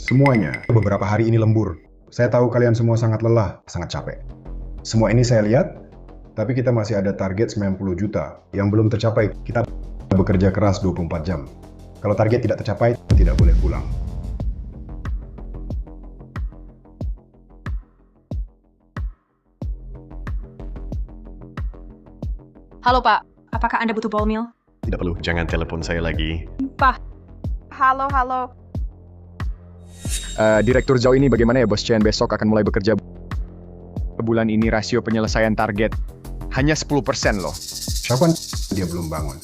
Semuanya. Beberapa hari ini lembur. Saya tahu kalian semua sangat lelah, sangat capek. Semua ini saya lihat, tapi kita masih ada target 90 juta yang belum tercapai. Kita bekerja keras 24 jam. Kalau target tidak tercapai, tidak boleh pulang. Halo Pak, apakah Anda butuh ball meal? Tidak perlu, jangan telepon saya lagi. Pak, halo. Direktur Zhao ini bagaimana ya Bos Chen? Besok akan mulai bekerja. Bulan ini rasio penyelesaian target hanya 10% loh. Siapa dia belum bangun?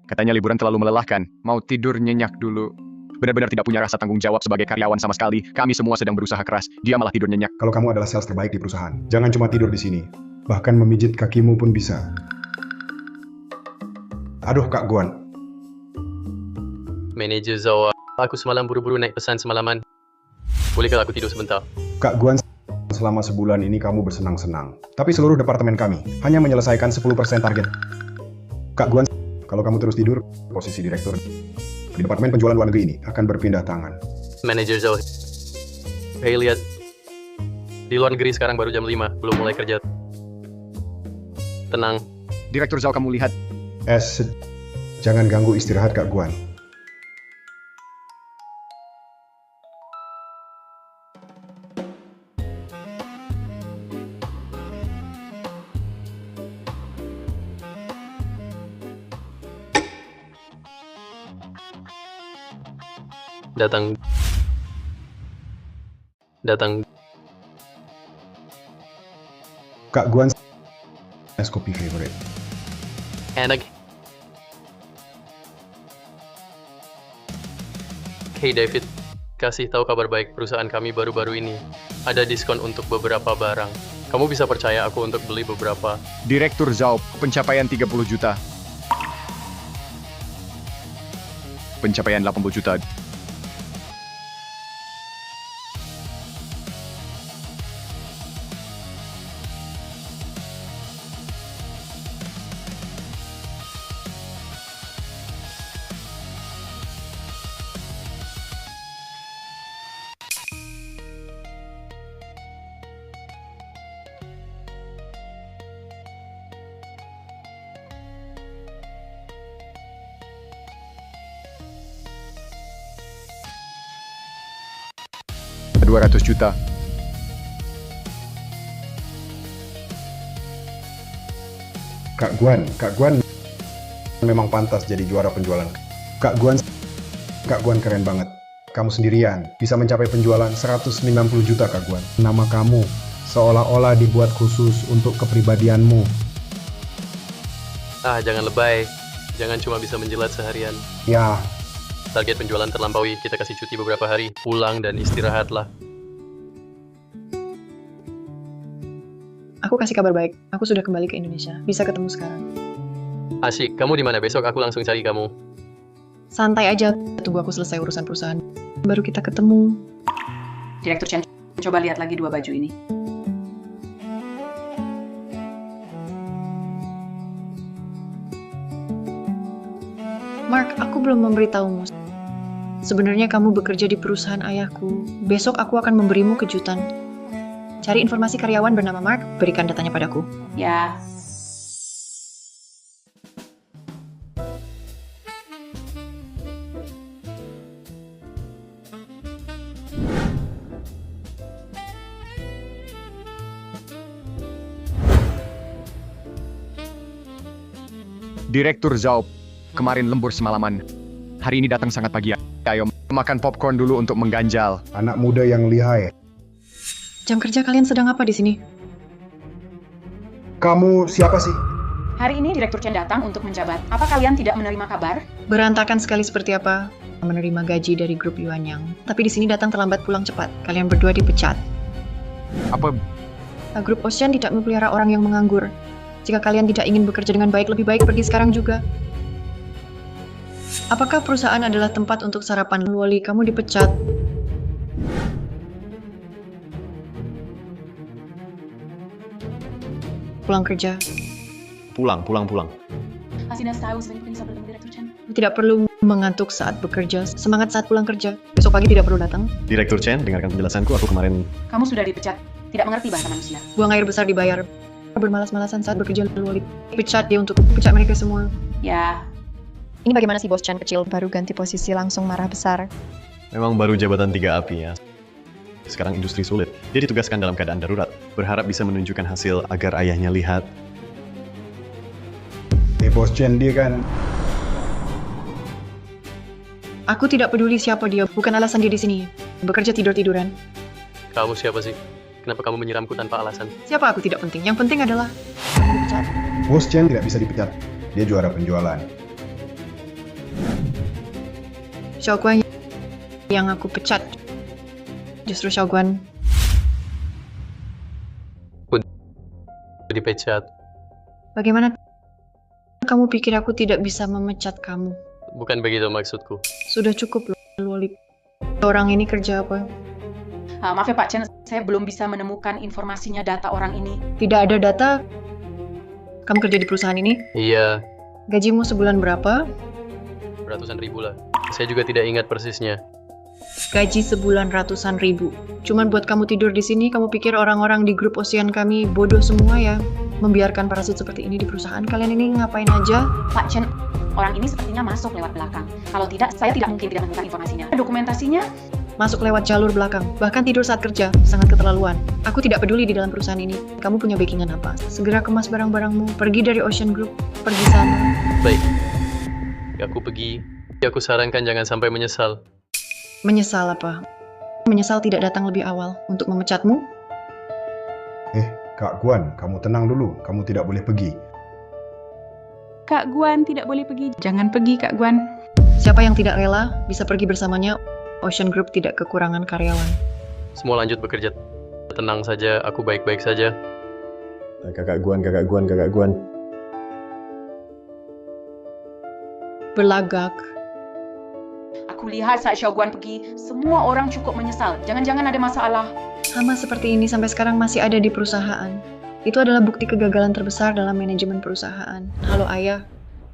Katanya liburan terlalu melelahkan, mau tidur nyenyak dulu. Benar-benar tidak punya rasa tanggung jawab sebagai karyawan sama sekali. Kami semua sedang berusaha keras, dia malah tidur nyenyak. Kalau kamu adalah sales terbaik di perusahaan, jangan cuma tidur di sini. Bahkan memijit kakimu pun bisa. Aduh Kak Guan, Manajer Zhao, aku semalam buru-buru naik pesan semalaman. Bolehkah aku tidur sebentar? Kak Guan, selama sebulan ini kamu bersenang-senang. Tapi seluruh departemen kami hanya menyelesaikan 10% target. Kak Guan, kalau kamu terus tidur, posisi direktur di departemen penjualan luar negeri ini akan berpindah tangan. Manajer Zhao, hey lihat. Di luar negeri sekarang baru jam 5, belum mulai kerja. Tenang, Direktur Zhao, kamu lihat. Jangan ganggu istirahat Kak Guan. datang. Kak Guan, es kopi favorite. Enak. Hey David, kasih tahu kabar baik perusahaan kami baru-baru ini. Ada diskon untuk beberapa barang. Kamu bisa percaya aku untuk beli beberapa. Direktur Zhao, pencapaian 30 juta. Pencapaian 80 juta. $200 juta. Kak Guan memang pantas jadi juara penjualan. Kak Guan keren banget. Kamu sendirian bisa mencapai penjualan 190 juta Kak Guan. Nama kamu seolah-olah dibuat khusus untuk kepribadianmu. Jangan lebay. Jangan cuma bisa menjilat seharian. Ya, Target penjualan terlampaui, kita kasih cuti beberapa hari. Pulang dan istirahatlah. Aku kasih kabar baik, aku sudah kembali ke Indonesia. Bisa ketemu sekarang. Asyik, kamu di mana? Besok aku langsung cari kamu. Santai aja, tunggu aku selesai urusan perusahaan. Baru kita ketemu. Direktur Chen, coba lihat lagi 2 baju ini. Mark, aku belum memberitahumu. Sebenarnya kamu bekerja di perusahaan ayahku. Besok aku akan memberimu kejutan. Cari informasi karyawan bernama Mark, berikan datanya padaku. Ya. Direktur Zhao, kemarin lembur semalaman. Hari ini datang sangat pagi. Ayo makan popcorn dulu untuk mengganjal. anak muda yang lihai. Jam kerja kalian sedang apa di sini? Kamu siapa sih? Hari ini Direktur Chen datang untuk menjabat. Apa kalian tidak menerima kabar? Berantakan sekali seperti apa? Menerima gaji dari grup Yuanyang. Tapi di sini datang terlambat, pulang cepat. Kalian berdua dipecat. Apa? Grup Ocean tidak memelihara orang yang menganggur. Jika kalian tidak ingin bekerja dengan baik, lebih baik pergi sekarang juga. Apakah perusahaan adalah tempat untuk sarapan? Woli, kamu dipecat. Pulang kerja. Pulang. Asinas tahu sering bisa bertemu Direktur Chen. Tidak perlu mengantuk saat bekerja, semangat saat pulang kerja. Besok pagi tidak perlu datang. Direktur Chen, dengarkan penjelasanku. Aku kemarin Kamu sudah dipecat. Tidak mengerti bahasa manusia. Buang air besar dibayar. Bermalas-malasan saat bekerja lalu pecat dia untuk pecat mereka semua. Ya, Ini bagaimana sih bos Chan kecil baru ganti posisi langsung marah besar. memang baru jabatan 3 api ya. Sekarang industri sulit. Dia ditugaskan dalam keadaan darurat. Berharap bisa menunjukkan hasil agar ayahnya lihat. Bos Chen dia kan... Aku tidak peduli siapa dia, bukan alasan dia di sini. Bekerja tidur-tiduran. Kamu siapa sih? Kenapa kamu menyiramku tanpa alasan? Siapa aku tidak penting. Yang penting adalah kamu dipecat. Bos Chen tidak bisa dipecat. Dia juara penjualan. Xiaoguan yang aku pecat. Justru Xiaoguan. Dipecat. Bagaimana kamu pikir aku tidak bisa memecat kamu? Bukan begitu maksudku. Sudah cukup loh, Lip. Orang ini kerja apa? maaf ya Pak Chen, saya belum bisa menemukan informasinya data orang ini. Tidak ada data. Kamu kerja di perusahaan ini? Iya, Gajimu sebulan berapa? ratusan ribu lah. Saya juga tidak ingat persisnya. Gaji sebulan ratusan ribu. Cuman buat kamu tidur di sini, kamu pikir orang-orang di grup Ocean kami bodoh semua ya? Membiarkan parasit seperti ini di perusahaan kalian ini ngapain aja? Pak Chen, orang ini sepertinya masuk lewat belakang. Kalau tidak, saya tidak mungkin tidak menemukan informasinya. Dokumentasinya? Masuk lewat jalur belakang, bahkan tidur saat kerja, sangat keterlaluan. Aku tidak peduli di dalam perusahaan ini. Kamu punya backingan apa? Segera kemas barang-barangmu, pergi dari Ocean Group, pergi sana. Baik. Aku pergi. Aku sarankan jangan sampai menyesal. Menyesal apa? Menyesal tidak datang lebih awal untuk memecatmu? Kak Guan, kamu tenang dulu. Kamu tidak boleh pergi. Kak Guan tidak boleh pergi. Jangan pergi, Kak Guan. Siapa yang tidak rela bisa pergi bersamanya? Ocean Group tidak kekurangan karyawan. Semua lanjut bekerja. Tenang saja, aku baik-baik saja. Kakak Guan, kakak Guan, kakak Guan. Berlagak. Aku lihat saat Xiaoguan pergi, semua orang cukup menyesal. Jangan-jangan ada masalah. Hama seperti ini sampai sekarang masih ada di perusahaan. Itu adalah bukti kegagalan terbesar dalam manajemen perusahaan. Halo ayah,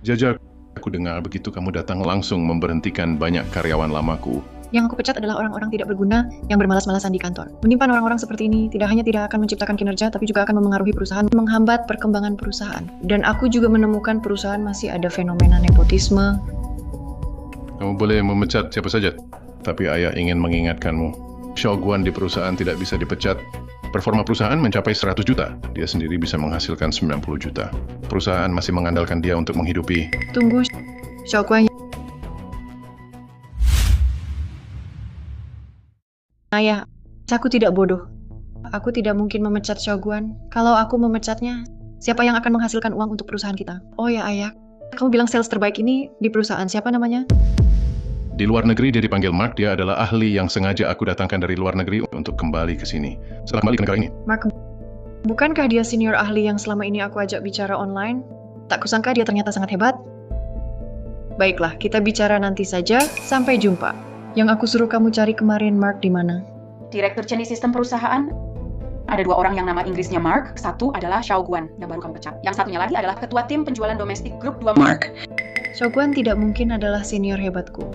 Jajak, aku dengar begitu kamu datang langsung memberhentikan banyak karyawan lamaku. yang aku pecat adalah orang-orang tidak berguna yang bermalas-malasan di kantor. Menyimpan orang-orang seperti ini tidak hanya tidak akan menciptakan kinerja, tapi juga akan memengaruhi perusahaan, menghambat perkembangan perusahaan. Dan aku juga menemukan perusahaan masih ada fenomena nepotisme. Kamu boleh memecat siapa saja, tapi ayah ingin mengingatkanmu. Xiaoguan di perusahaan tidak bisa dipecat. Performa perusahaan mencapai 100 juta. Dia sendiri bisa menghasilkan 90 juta. Perusahaan masih mengandalkan dia untuk menghidupi. Tunggu, Xiaoguan. Ayah, aku tidak bodoh. Aku tidak mungkin memecat Xiaoguan. Kalau aku memecatnya, siapa yang akan menghasilkan uang untuk perusahaan kita? Oh ya ayah, kamu bilang sales terbaik ini di perusahaan siapa namanya? Di luar negeri dia dipanggil Mark. Dia adalah ahli yang sengaja aku datangkan dari luar negeri untuk kembali ke sini. Setelah kembali ke negara ini. Mark, bukankah dia senior ahli yang selama ini aku ajak bicara online? Tak kusangka dia ternyata sangat hebat. Baiklah, kita bicara nanti saja. Sampai jumpa. Yang aku suruh kamu cari kemarin Mark di mana? Direktur Chen di sistem perusahaan. Ada 2 orang yang nama Inggrisnya Mark. Satu adalah Xiaoguan yang baru kamu pecat. Yang satunya lagi adalah ketua tim penjualan domestik grup 2 Mark. Xiaoguan tidak mungkin adalah senior hebatku.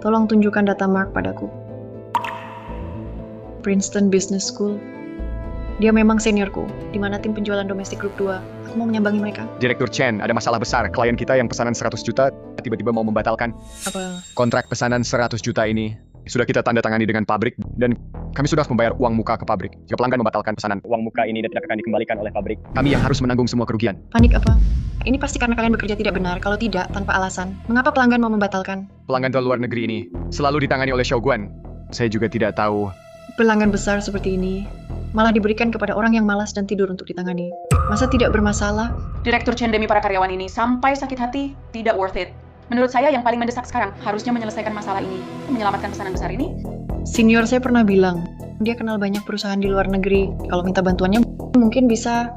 Tolong tunjukkan data Mark padaku. Princeton Business School. Dia memang seniorku. Di mana tim penjualan domestik grup 2. Aku mau menyambangi mereka. Direktur Chen, ada masalah besar. Klien kita yang pesanan 100 juta tiba-tiba mau membatalkan Apa? kontrak pesanan 100 juta ini. Sudah kita tanda tangani dengan pabrik dan kami sudah membayar uang muka ke pabrik. Jika pelanggan membatalkan pesanan, uang muka ini tidak akan dikembalikan oleh pabrik. Kami yang harus menanggung semua kerugian. Panik apa? Ini pasti karena kalian bekerja tidak benar. Kalau tidak, tanpa alasan. Mengapa pelanggan mau membatalkan? Pelanggan dari luar negeri ini selalu ditangani oleh Xiaoguan. Saya juga tidak tahu. Pelanggan besar seperti ini malah diberikan kepada orang yang malas dan tidur untuk ditangani. Masa tidak bermasalah? Direktur Chen demi para karyawan ini sampai sakit hati, tidak worth it. Menurut saya yang paling mendesak sekarang harusnya menyelesaikan masalah ini, menyelamatkan pesanan besar ini. Senior saya pernah bilang, dia kenal banyak perusahaan di luar negeri. Kalau minta bantuannya, mungkin bisa.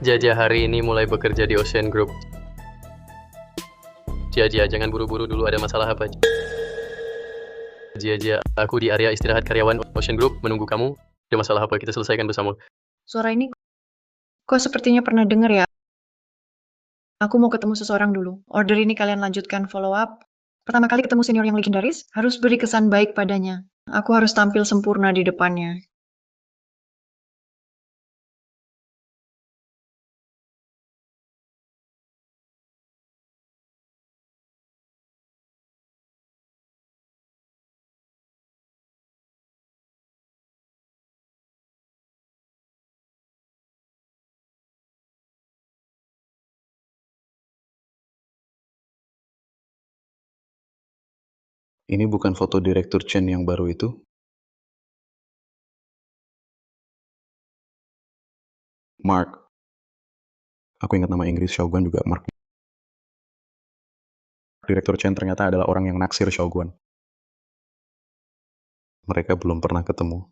Jajah hari ini mulai bekerja di Ocean Group. Jajah, jangan buru-buru dulu, ada masalah apa? Jajah, aku di area istirahat karyawan Ocean Group menunggu kamu. Ada masalah apa? Kita selesaikan bersama. Suara ini kok sepertinya pernah dengar ya? Aku mau ketemu seseorang dulu. Order ini kalian lanjutkan follow up. Pertama kali ketemu senior yang legendaris, harus beri kesan baik padanya. Aku harus tampil sempurna di depannya. Ini bukan foto Direktur Chen yang baru itu? Mark. Aku ingat nama Inggris Shogun juga Mark. Direktur Chen ternyata adalah orang yang naksir Shogun. Mereka belum pernah ketemu.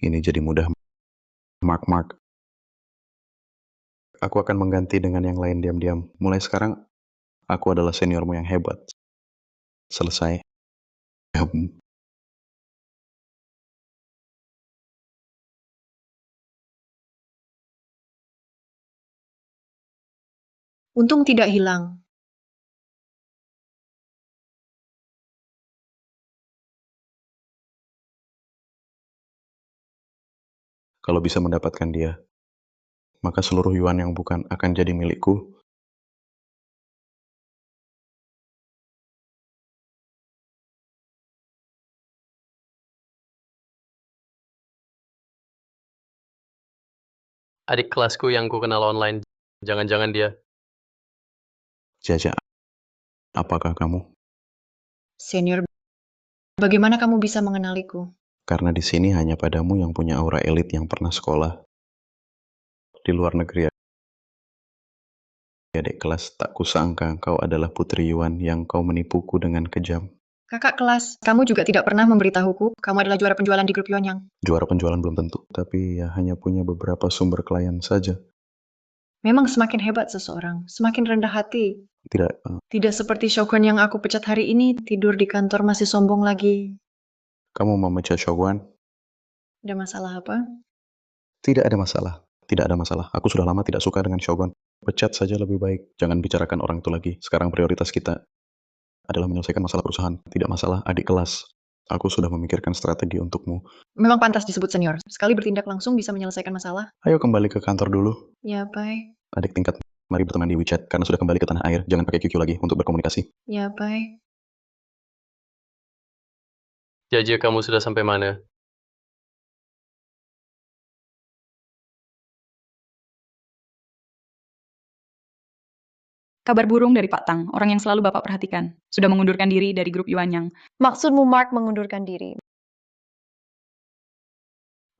Ini jadi mudah. Mark. Aku akan mengganti dengan yang lain diam-diam. Mulai sekarang, aku adalah seniormu yang hebat. Selesai. Untung tidak hilang. Kalau bisa mendapatkan dia, maka seluruh yuan yang bukan akan jadi milikku. Adik kelasku yang ku kenal online. Jangan-jangan dia. Jaja, apakah kamu? Senior, bagaimana kamu bisa mengenaliku? Karena di sini hanya padamu yang punya aura elit yang pernah sekolah. Di luar negeri, adik kelas, tak kusangka kau adalah Putri Yuan yang kau menipuku dengan kejam. Kakak kelas, kamu juga tidak pernah memberitahuku kamu adalah juara penjualan di grup Yuanyang. Juara penjualan belum tentu, tapi ya hanya punya beberapa sumber klien saja. Memang semakin hebat seseorang, semakin rendah hati. Tidak, Tidak seperti Shogun yang aku pecat hari ini, tidur di kantor masih sombong lagi. kamu memecat Shogun? Ada masalah apa? Tidak ada masalah. Tidak ada masalah. Aku sudah lama tidak suka dengan Shogun. Pecat saja lebih baik. Jangan bicarakan orang itu lagi. Sekarang prioritas kita adalah menyelesaikan masalah perusahaan. Tidak masalah adik kelas. Aku sudah memikirkan strategi untukmu. Memang pantas disebut senior. Sekali bertindak langsung bisa menyelesaikan masalah. Ayo kembali ke kantor dulu. Ya, Pai. Adik tingkat, mari berteman di WeChat. Karena sudah kembali ke tanah air, jangan pakai QQ lagi untuk berkomunikasi. Ya, Pai. Jaja, kamu sudah sampai mana? Kabar burung dari Pak Tang, orang yang selalu Bapak perhatikan. Sudah mengundurkan diri dari grup Yuanyang. Maksudmu Mark mengundurkan diri?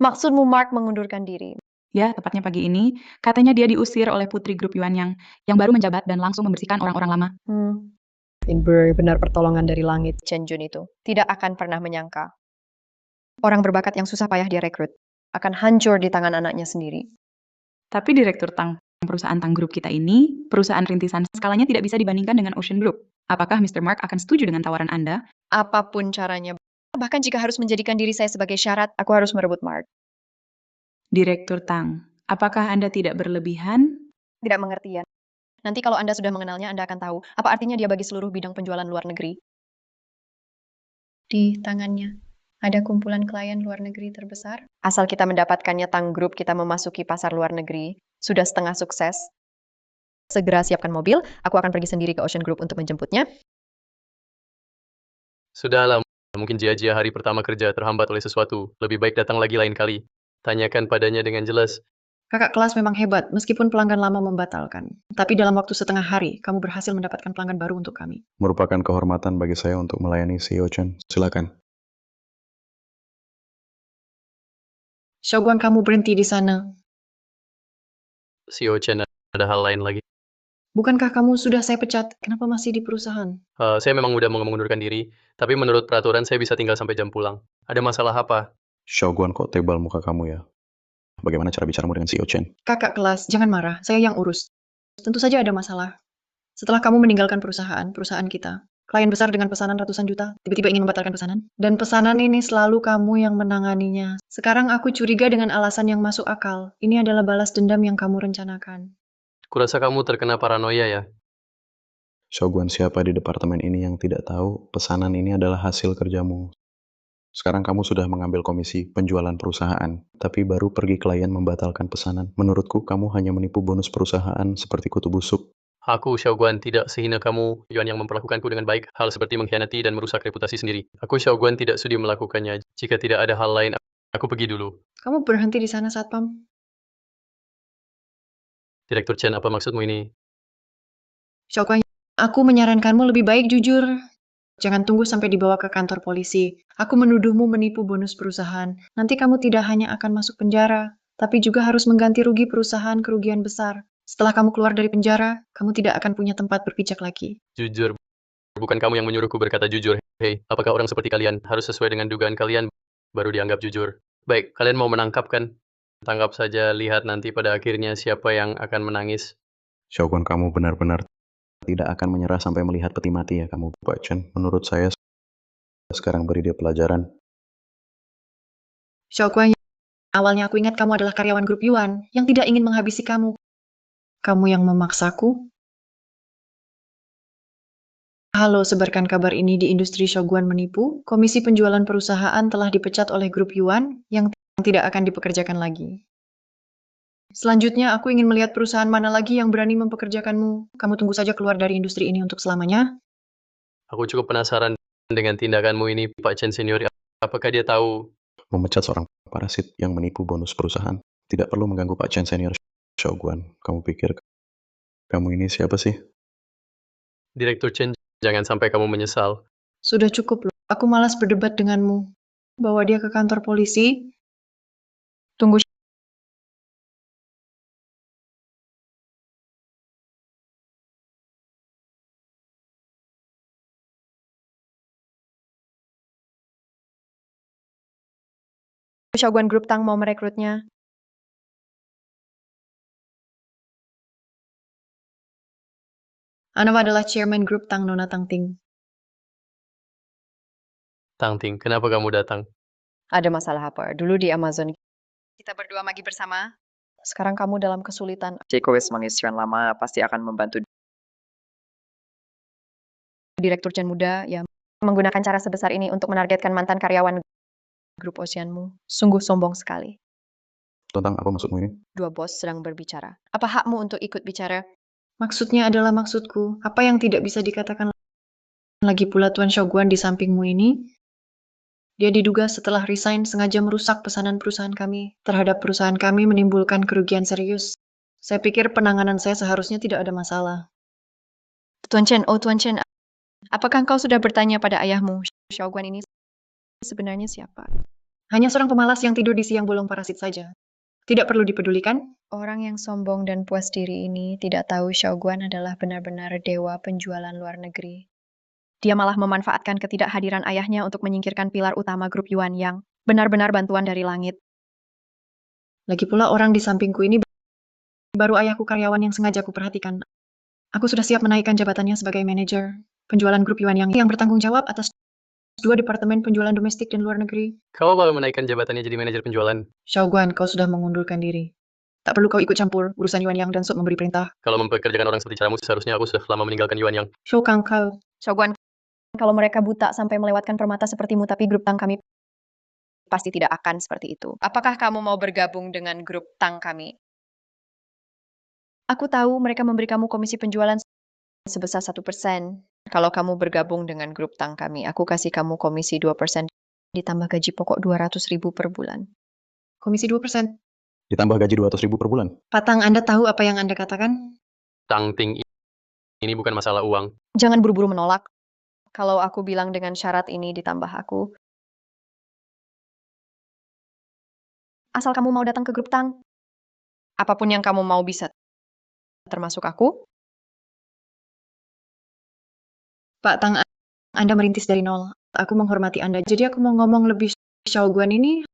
Maksudmu Mark mengundurkan diri? Ya, tepatnya pagi ini, katanya dia diusir oleh putri grup Yuanyang yang baru menjabat dan langsung membersihkan orang-orang lama. Benar pertolongan dari langit Chen Jun itu. Tidak akan pernah menyangka. Orang berbakat yang susah payah dia rekrut akan hancur di tangan anaknya sendiri. Tapi Direktur Tang, perusahaan Tang Group kita ini, perusahaan rintisan skalanya tidak bisa dibandingkan dengan Ocean Group. Apakah Mr. Mark akan setuju dengan tawaran Anda? Apapun caranya, bahkan jika harus menjadikan diri saya sebagai syarat, aku harus merebut Mark. Direktur Tang, apakah Anda tidak berlebihan? Tidak mengerti ya. Nanti kalau Anda sudah mengenalnya, Anda akan tahu apa artinya dia bagi seluruh bidang penjualan luar negeri. Di tangannya ada kumpulan klien luar negeri terbesar. Asal kita mendapatkannya Tang Group, kita memasuki pasar luar negeri. Sudah setengah sukses. Segera siapkan mobil, aku akan pergi sendiri ke Ocean Group untuk menjemputnya. Sudahlah, mungkin Jia hari pertama kerja terhambat oleh sesuatu. Lebih baik datang lagi lain kali. Tanyakan padanya dengan jelas. Kakak kelas memang hebat, meskipun pelanggan lama membatalkan. Tapi dalam waktu setengah hari, kamu berhasil mendapatkan pelanggan baru untuk kami. Merupakan kehormatan bagi saya untuk melayani CEO Chen. Silakan. Shogun, kamu berhenti di sana. CEO Chen ada hal lain lagi. Bukankah kamu sudah saya pecat? Kenapa masih di perusahaan? Saya memang udah mau mengundurkan diri, tapi menurut peraturan saya bisa tinggal sampai jam pulang. Ada masalah apa? Shogun, kok tebal muka kamu ya? Bagaimana cara bicaramu dengan CEO Chen? Kakak kelas, jangan marah. Saya yang urus. Tentu saja ada masalah. Setelah kamu meninggalkan perusahaan kita, Klien besar dengan pesanan ratusan juta, tiba-tiba ingin membatalkan pesanan. Dan pesanan ini selalu kamu yang menanganinya. Sekarang aku curiga dengan alasan yang masuk akal. Ini adalah balas dendam yang kamu rencanakan. Kurasa kamu terkena paranoia ya. Shogun, siapa di departemen ini yang tidak tahu pesanan ini adalah hasil kerjamu? Sekarang kamu sudah mengambil komisi penjualan perusahaan, tapi baru pergi klien membatalkan pesanan. Menurutku, kamu hanya menipu bonus perusahaan seperti kutu busuk. Aku, Xiaoguan, tidak sehina kamu, Yuan yang memperlakukanku dengan baik, hal seperti mengkhianati dan merusak reputasi sendiri. Aku, Xiaoguan, tidak sudi melakukannya. Jika tidak ada hal lain, aku pergi dulu. Kamu berhenti di sana, Satpam. Direktur Chen, apa maksudmu ini? Xiaoguan, aku menyarankanmu lebih baik jujur. Jangan tunggu sampai dibawa ke kantor polisi. Aku menuduhmu menipu bonus perusahaan. Nanti kamu tidak hanya akan masuk penjara, tapi juga harus mengganti rugi perusahaan kerugian besar. Setelah kamu keluar dari penjara, kamu tidak akan punya tempat berpijak lagi. Jujur, bukan kamu yang menyuruhku berkata jujur. Hei, apakah orang seperti kalian harus sesuai dengan dugaan kalian baru dianggap jujur? Baik, kalian mau menangkap kan? Tangkap saja, lihat nanti pada akhirnya siapa yang akan menangis. Shogun, kamu benar-benar tidak akan menyerah sampai melihat peti mati ya kamu, Pak Chen. Menurut saya, sekarang beri dia pelajaran. Xiaoguan, awalnya aku ingat kamu adalah karyawan grup Yuan yang tidak ingin menghabisi kamu. Kamu yang memaksaku. Halo, sebarkan kabar ini di industri Shogun menipu. Komisi penjualan perusahaan telah dipecat oleh grup Yuan yang tidak akan dipekerjakan lagi. Selanjutnya, aku ingin melihat perusahaan mana lagi yang berani mempekerjakanmu. Kamu tunggu saja keluar dari industri ini untuk selamanya. Aku cukup penasaran dengan tindakanmu ini, Pak Chen Senior. Apakah dia tahu? Memecat seorang parasit yang menipu bonus perusahaan tidak perlu mengganggu Pak Chen Senior. Shogun, kamu pikir kamu ini siapa sih? Direktur Chen, jangan sampai kamu menyesal. Sudah cukup loh. Aku malas berdebat denganmu. Bawa dia ke kantor polisi. Tunggu. Shogun Group Tang mau merekrutnya. Ana adalah chairman grup Tang Nona Tang Ting. Tang Ting, kenapa kamu datang? Ada masalah apa? Dulu di Amazon. Kita berdua magi bersama. Sekarang kamu dalam kesulitan. Jeko wis mengisian lama pasti akan membantu. Direktur Chen muda ya menggunakan cara sebesar ini untuk menargetkan mantan karyawan grup Oceanmu. Sungguh sombong sekali. Tentang apa maksudmu ini? Dua bos sedang berbicara. Apa hakmu untuk ikut bicara? Maksudnya adalah maksudku. Apa yang tidak bisa dikatakan lagi pula Tuan Shogun di sampingmu ini? Dia diduga setelah resign sengaja merusak pesanan perusahaan kami. Terhadap perusahaan kami menimbulkan kerugian serius. Saya pikir penanganan saya seharusnya tidak ada masalah. Tuan Chen, Tuan Chen, apakah engkau sudah bertanya pada ayahmu? Shogun ini sebenarnya siapa? Hanya seorang pemalas yang tidur di siang bolong parasit saja. Tidak perlu dipedulikan. Orang yang sombong dan puas diri ini tidak tahu Shogun adalah benar-benar dewa penjualan luar negeri. Dia malah memanfaatkan ketidakhadiran ayahnya untuk menyingkirkan pilar utama grup Yuan yang benar-benar bantuan dari langit. Lagi pula orang di sampingku ini baru ayahku karyawan yang sengaja aku perhatikan. Aku sudah siap menaikkan jabatannya sebagai manajer penjualan grup Yuan yang bertanggung jawab atas dua departemen penjualan domestik dan luar negeri. Kau baru menaikkan jabatannya jadi manajer penjualan. Shogun, kau sudah mengundurkan diri. Tak perlu kau ikut campur urusan Yuan Yang dan Sub memberi perintah. Kalau mempekerjakan orang seperti caramu, seharusnya aku sudah lama meninggalkan Yuan Yang. Shogun kau. Shogun, kalau mereka buta sampai melewatkan permata sepertimu, tapi grup Tang kami pasti tidak akan seperti itu. Apakah kamu mau bergabung dengan grup Tang kami? Aku tahu mereka memberi kamu komisi penjualan sebesar 1%. Kalau kamu bergabung dengan grup Tang kami, aku kasih kamu komisi 2%, ditambah gaji pokok 200.000 per bulan. Komisi 2%. Ditambah gaji 200.000 per bulan. Patang, Anda tahu apa yang Anda katakan? Tang Ting, ini bukan masalah uang. Jangan buru-buru menolak. Kalau aku bilang dengan syarat ini ditambah aku, asal kamu mau datang ke grup Tang, apapun yang kamu mau bisa, termasuk aku. Pak Tang, Anda merintis dari nol. Aku menghormati Anda, jadi aku mau ngomong lebih. Shogun ini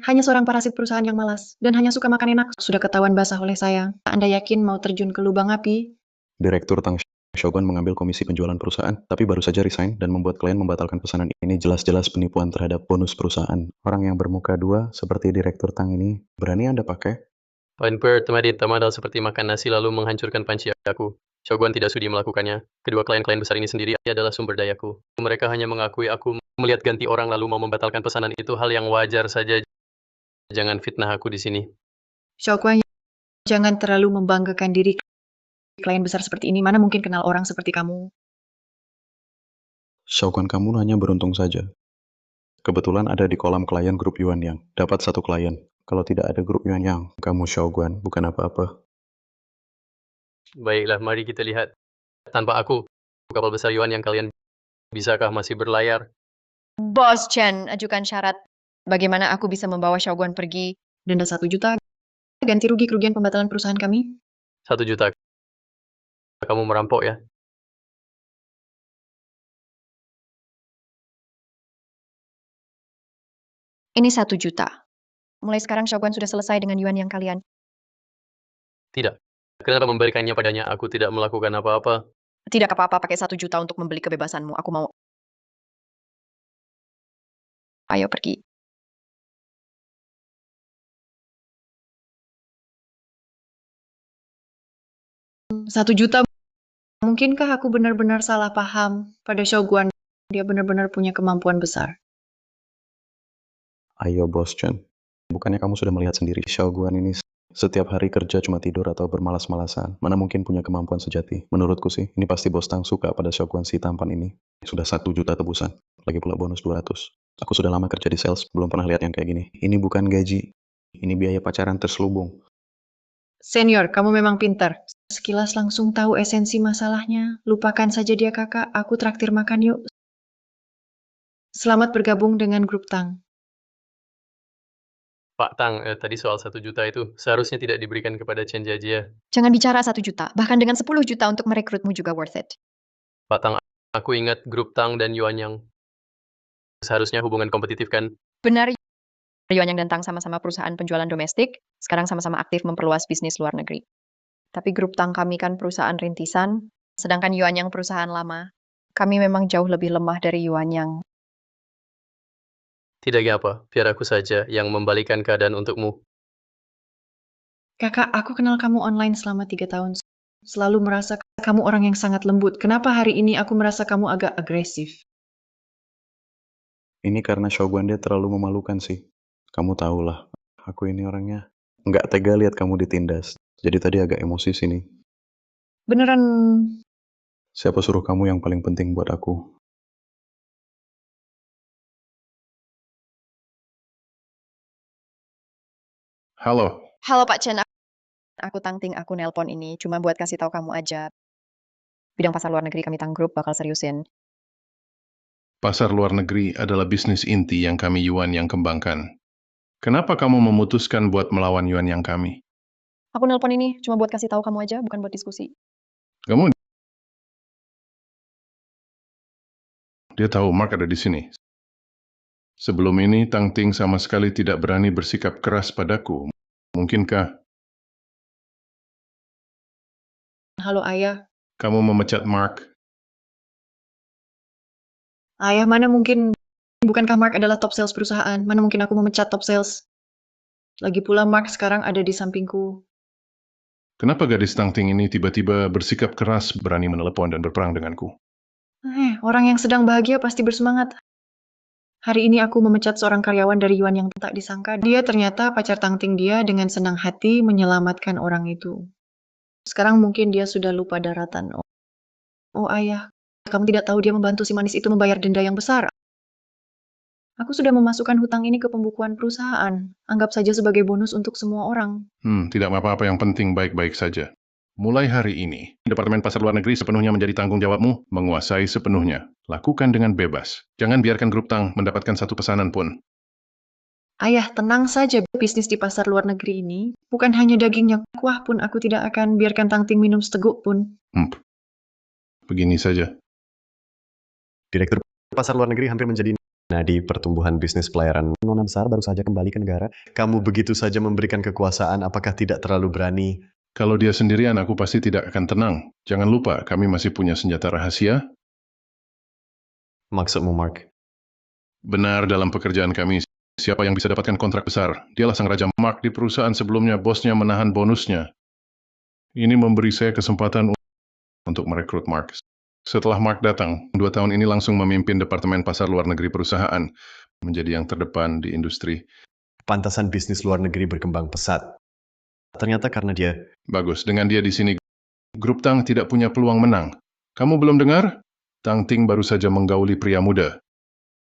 hanya seorang parasit perusahaan yang malas, dan hanya suka makan enak. Sudah ketahuan basah oleh saya. Anda yakin mau terjun ke lubang api? Direktur Tang Shogun mengambil komisi penjualan perusahaan, tapi baru saja resign dan membuat klien membatalkan pesanan ini jelas-jelas penipuan terhadap bonus perusahaan. Orang yang bermuka dua seperti Direktur Tang ini, berani Anda pakai? Poin pertama di tamadal seperti makan nasi lalu menghancurkan panci aku. Shogun tidak sudi melakukannya. Kedua klien-klien besar ini sendiri adalah sumber dayaku. Mereka hanya mengakui aku melihat ganti orang lalu mau membatalkan pesanan itu hal yang wajar saja. Jangan fitnah aku di sini. Shogun, jangan terlalu membanggakan diri. Klien besar seperti ini mana mungkin kenal orang seperti kamu. Shogun kamu hanya beruntung saja. Kebetulan ada di kolam klien grup Yuan Yang. Dapat satu klien. Kalau tidak ada grup Yuan Yang, kamu Shogun bukan apa-apa. Baiklah, mari kita lihat. Tanpa aku, kapal besar Yuan yang kalian bisakah masih berlayar? Bos Chen, ajukan syarat. Bagaimana aku bisa membawa Shogun pergi? Denda 1 juta, ganti rugi kerugian pembatalan perusahaan kami. 1 juta. Kamu merampok ya? Ini 1 juta. Mulai sekarang Shogun sudah selesai dengan Yuan yang kalian. Tidak. Kenapa memberikannya padanya? Aku tidak melakukan apa-apa. Tidak apa-apa pakai 1 juta untuk membeli kebebasanmu. Aku mau. Ayo pergi. Satu juta, mungkinkah aku benar-benar salah paham pada Shogun? Dia benar-benar punya kemampuan besar. Ayo Bos Chen, bukannya kamu sudah melihat sendiri Shogun ini setiap hari kerja cuma tidur atau bermalas-malasan. Mana mungkin punya kemampuan sejati. Menurutku sih, ini pasti Bos Tang suka pada Shogun si tampan ini. Sudah 1 juta tebusan, lagi pula bonus 200. Aku sudah lama kerja di sales, belum pernah lihat yang kayak gini. Ini bukan gaji, ini biaya pacaran terselubung. Senior, kamu memang pintar. Sekilas langsung tahu esensi masalahnya. Lupakan saja dia kakak, aku traktir makan yuk. Selamat bergabung dengan grup Tang. Pak Tang, tadi soal 1 juta itu seharusnya tidak diberikan kepada Chen Jiajia. Jangan bicara 1 juta. Bahkan dengan 10 juta untuk merekrutmu juga worth it. Pak Tang, aku ingat grup Tang dan Yuan Yang. Seharusnya hubungan kompetitif kan? Benar, Yuan Yang dan Tang sama-sama perusahaan penjualan domestik. Sekarang sama-sama aktif memperluas bisnis luar negeri. Tapi grup Tang kami kan perusahaan rintisan. Sedangkan Yuan Yang perusahaan lama. Kami memang jauh lebih lemah dari Yuan Yang. Tidak apa, biar aku saja yang membalikan keadaan untukmu. Kakak, aku kenal kamu online selama 3 tahun. Selalu merasa kamu orang yang sangat lembut. Kenapa hari ini aku merasa kamu agak agresif? Ini karena Shogun dia terlalu memalukan sih. Kamu tahulah, aku ini orangnya nggak tega lihat kamu ditindas. Jadi tadi agak emosi sini. Beneran. Siapa suruh kamu yang paling penting buat aku? Halo, Halo Pak Chen, aku Tang Ting, aku nelpon ini. Cuma buat kasih tahu kamu aja. Bidang pasar luar negeri kami Tang Group bakal seriusin. pasar luar negeri adalah bisnis inti yang kami Yuan yang kembangkan. Kenapa kamu memutuskan buat melawan Yuan yang kami? Aku nelpon ini cuma buat kasih tahu kamu aja, bukan buat diskusi. Kamu dia tahu Mark ada di sini. Sebelum ini, Tang Ting sama sekali tidak berani bersikap keras padaku. Mungkinkah Halo ayah. kamu memecat Mark? Ayah, mana mungkin. Bukankah Mark adalah top sales perusahaan? Mana mungkin aku memecat top sales? Lagi pula Mark sekarang ada di sampingku. Kenapa gadis Tang Ting ini tiba-tiba bersikap keras, berani menelepon dan berperang denganku? Orang yang sedang bahagia pasti bersemangat. Hari ini aku memecat seorang karyawan dari Yuan yang tak disangka. Dia ternyata pacar Tang Ting dia dengan senang hati menyelamatkan orang itu. Sekarang mungkin dia sudah lupa daratan. Oh ayah, kamu tidak tahu dia membantu si manis itu membayar denda yang besar. Aku sudah memasukkan hutang ini ke pembukuan perusahaan. Anggap saja sebagai bonus untuk semua orang. Tidak apa-apa, yang penting baik-baik saja. Mulai hari ini, Departemen Pasar Luar Negeri sepenuhnya menjadi tanggung jawabmu, menguasai sepenuhnya. Lakukan dengan bebas. Jangan biarkan grup Tang mendapatkan satu pesanan pun. Ayah, tenang saja. Bisnis di pasar luar negeri ini bukan hanya dagingnya kuah pun aku tidak akan biarkan Tang Ting minum seteguk pun. Begini saja. Direktur pasar luar negeri hampir menjadi nadi pertumbuhan bisnis pelayaran. Nona besar baru saja kembali ke negara. Kamu begitu saja memberikan kekuasaan, apakah tidak terlalu berani? Kalau dia sendirian, aku pasti tidak akan tenang. Jangan lupa, kami masih punya senjata rahasia. Maksudmu, Mark? Benar, dalam pekerjaan kami, siapa yang bisa dapatkan kontrak besar? Dialah sang Raja Mark di perusahaan sebelumnya, bosnya menahan bonusnya. Ini memberi saya kesempatan untuk merekrut Mark. Setelah Mark datang, 2 tahun ini langsung memimpin Departemen Pasar Luar Negeri perusahaan, menjadi yang terdepan di industri. Pantasan bisnis luar negeri berkembang pesat. Ternyata karena dia... Bagus, dengan dia di sini, Grup Tang tidak punya peluang menang. Kamu belum dengar? Tang Ting baru saja menggauli pria muda.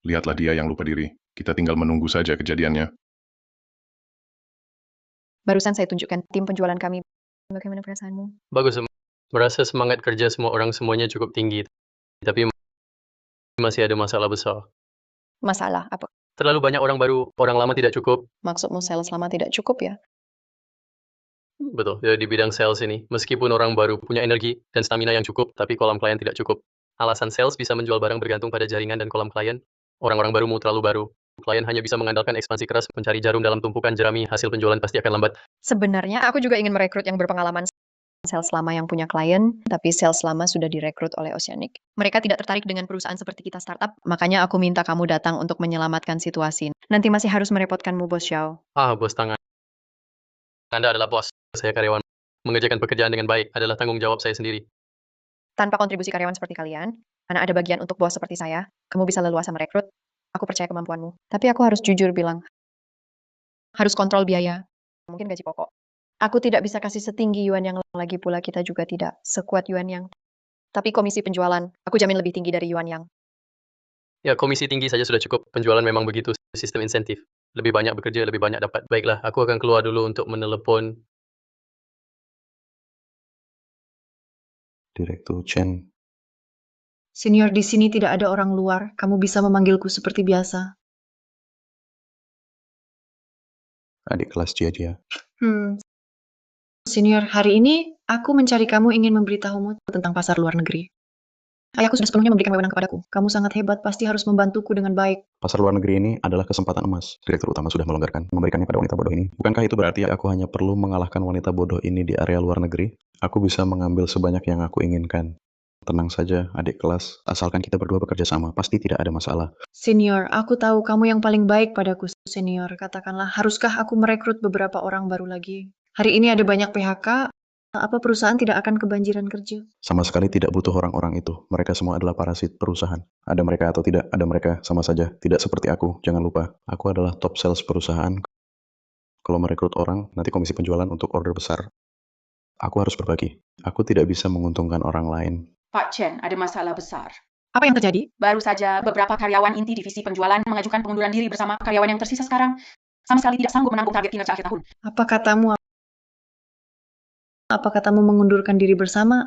Lihatlah dia yang lupa diri. Kita tinggal menunggu saja kejadiannya. Barusan saya tunjukkan tim penjualan kami. Bagaimana perasaanmu? Bagus, merasa semangat kerja semua orang semuanya cukup tinggi. Tapi masih ada masalah besar. Masalah apa? Terlalu banyak orang baru, orang lama tidak cukup. Maksudmu sales lama tidak cukup ya? Betul, di bidang sales ini. Meskipun orang baru punya energi dan stamina yang cukup, tapi kolam klien tidak cukup. Alasan sales bisa menjual barang bergantung pada jaringan dan kolam klien. Orang-orang baru mau terlalu baru. Klien hanya bisa mengandalkan ekspansi keras, mencari jarum dalam tumpukan jerami, hasil penjualan pasti akan lambat. Sebenarnya aku juga ingin merekrut yang berpengalaman sales lama yang punya klien, tapi sales lama sudah direkrut oleh Oceanic. Mereka tidak tertarik dengan perusahaan seperti kita startup, makanya aku minta kamu datang untuk menyelamatkan situasi. Nanti masih harus merepotkanmu, Bos Xiao. Bos tangan. Anda adalah bos, saya karyawan. Mengerjakan pekerjaan dengan baik adalah tanggung jawab saya sendiri. Tanpa kontribusi karyawan seperti kalian, mana ada bagian untuk bos seperti saya, kamu bisa leluasa merekrut. Aku percaya kemampuanmu. Tapi aku harus jujur bilang, harus kontrol biaya, mungkin gaji pokok. Aku tidak bisa kasih setinggi yuan yang lagi pula kita juga tidak sekuat yuan yang. Tapi komisi penjualan, aku jamin lebih tinggi dari yuan yang. Ya, komisi tinggi saja sudah cukup. Penjualan memang begitu, sistem insentif. Lebih banyak bekerja, lebih banyak dapat. Baiklah, aku akan keluar dulu untuk menelepon Direktur Chen. Senior, di sini tidak ada orang luar. Kamu bisa memanggilku seperti biasa. Adik kelas Jia. Senior, hari ini aku mencari kamu ingin memberitahumu tentang pasar luar negeri. Ayahku sudah sepenuhnya memberikan wewenang kepadaku. Kamu sangat hebat, pasti harus membantuku dengan baik. Pasar luar negeri ini adalah kesempatan emas. Direktur utama sudah melonggarkan, memberikannya pada wanita bodoh ini. Bukankah itu berarti aku hanya perlu mengalahkan wanita bodoh ini di area luar negeri? Aku bisa mengambil sebanyak yang aku inginkan. Tenang saja, adik kelas. Asalkan kita berdua bekerja sama, pasti tidak ada masalah. Senior, aku tahu kamu yang paling baik padaku. Senior, katakanlah, haruskah aku merekrut beberapa orang baru lagi? Hari ini ada banyak PHK. Apa perusahaan tidak akan kebanjiran kerja? Sama sekali tidak butuh orang-orang itu. Mereka semua adalah parasit perusahaan. Ada mereka atau tidak, ada mereka sama saja. Tidak seperti aku, jangan lupa. Aku adalah top sales perusahaan. Kalau merekrut orang, nanti komisi penjualan untuk order besar. Aku harus berbagi. Aku tidak bisa menguntungkan orang lain. Pak Chen, ada masalah besar. Apa yang terjadi? Baru saja beberapa karyawan inti divisi penjualan mengajukan pengunduran diri bersama karyawan yang tersisa sekarang. Sama sekali tidak sanggup menanggung target kinerja akhir tahun. Apa katamu mengundurkan diri bersama?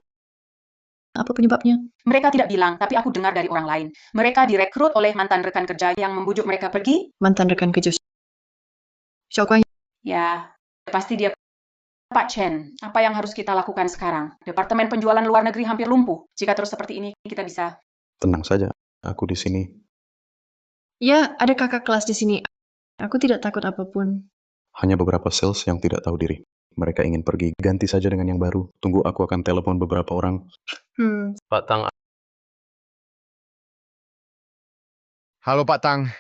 Apa penyebabnya? Mereka tidak bilang, tapi aku dengar dari orang lain. Mereka direkrut oleh mantan rekan kerja yang membujuk mereka pergi. Mantan rekan kerja. Xiaoguan. Ya, pasti dia. Pak Chen, apa yang harus kita lakukan sekarang? Departemen penjualan luar negeri hampir lumpuh. Jika terus seperti ini, kita bisa. Tenang saja, aku di sini. Ya, ada kakak kelas di sini. Aku tidak takut apapun. Hanya beberapa sales yang tidak tahu diri. Mereka ingin pergi, ganti saja dengan yang baru. Tunggu, aku akan telepon beberapa orang. Pak Tang. Halo Pak Tang.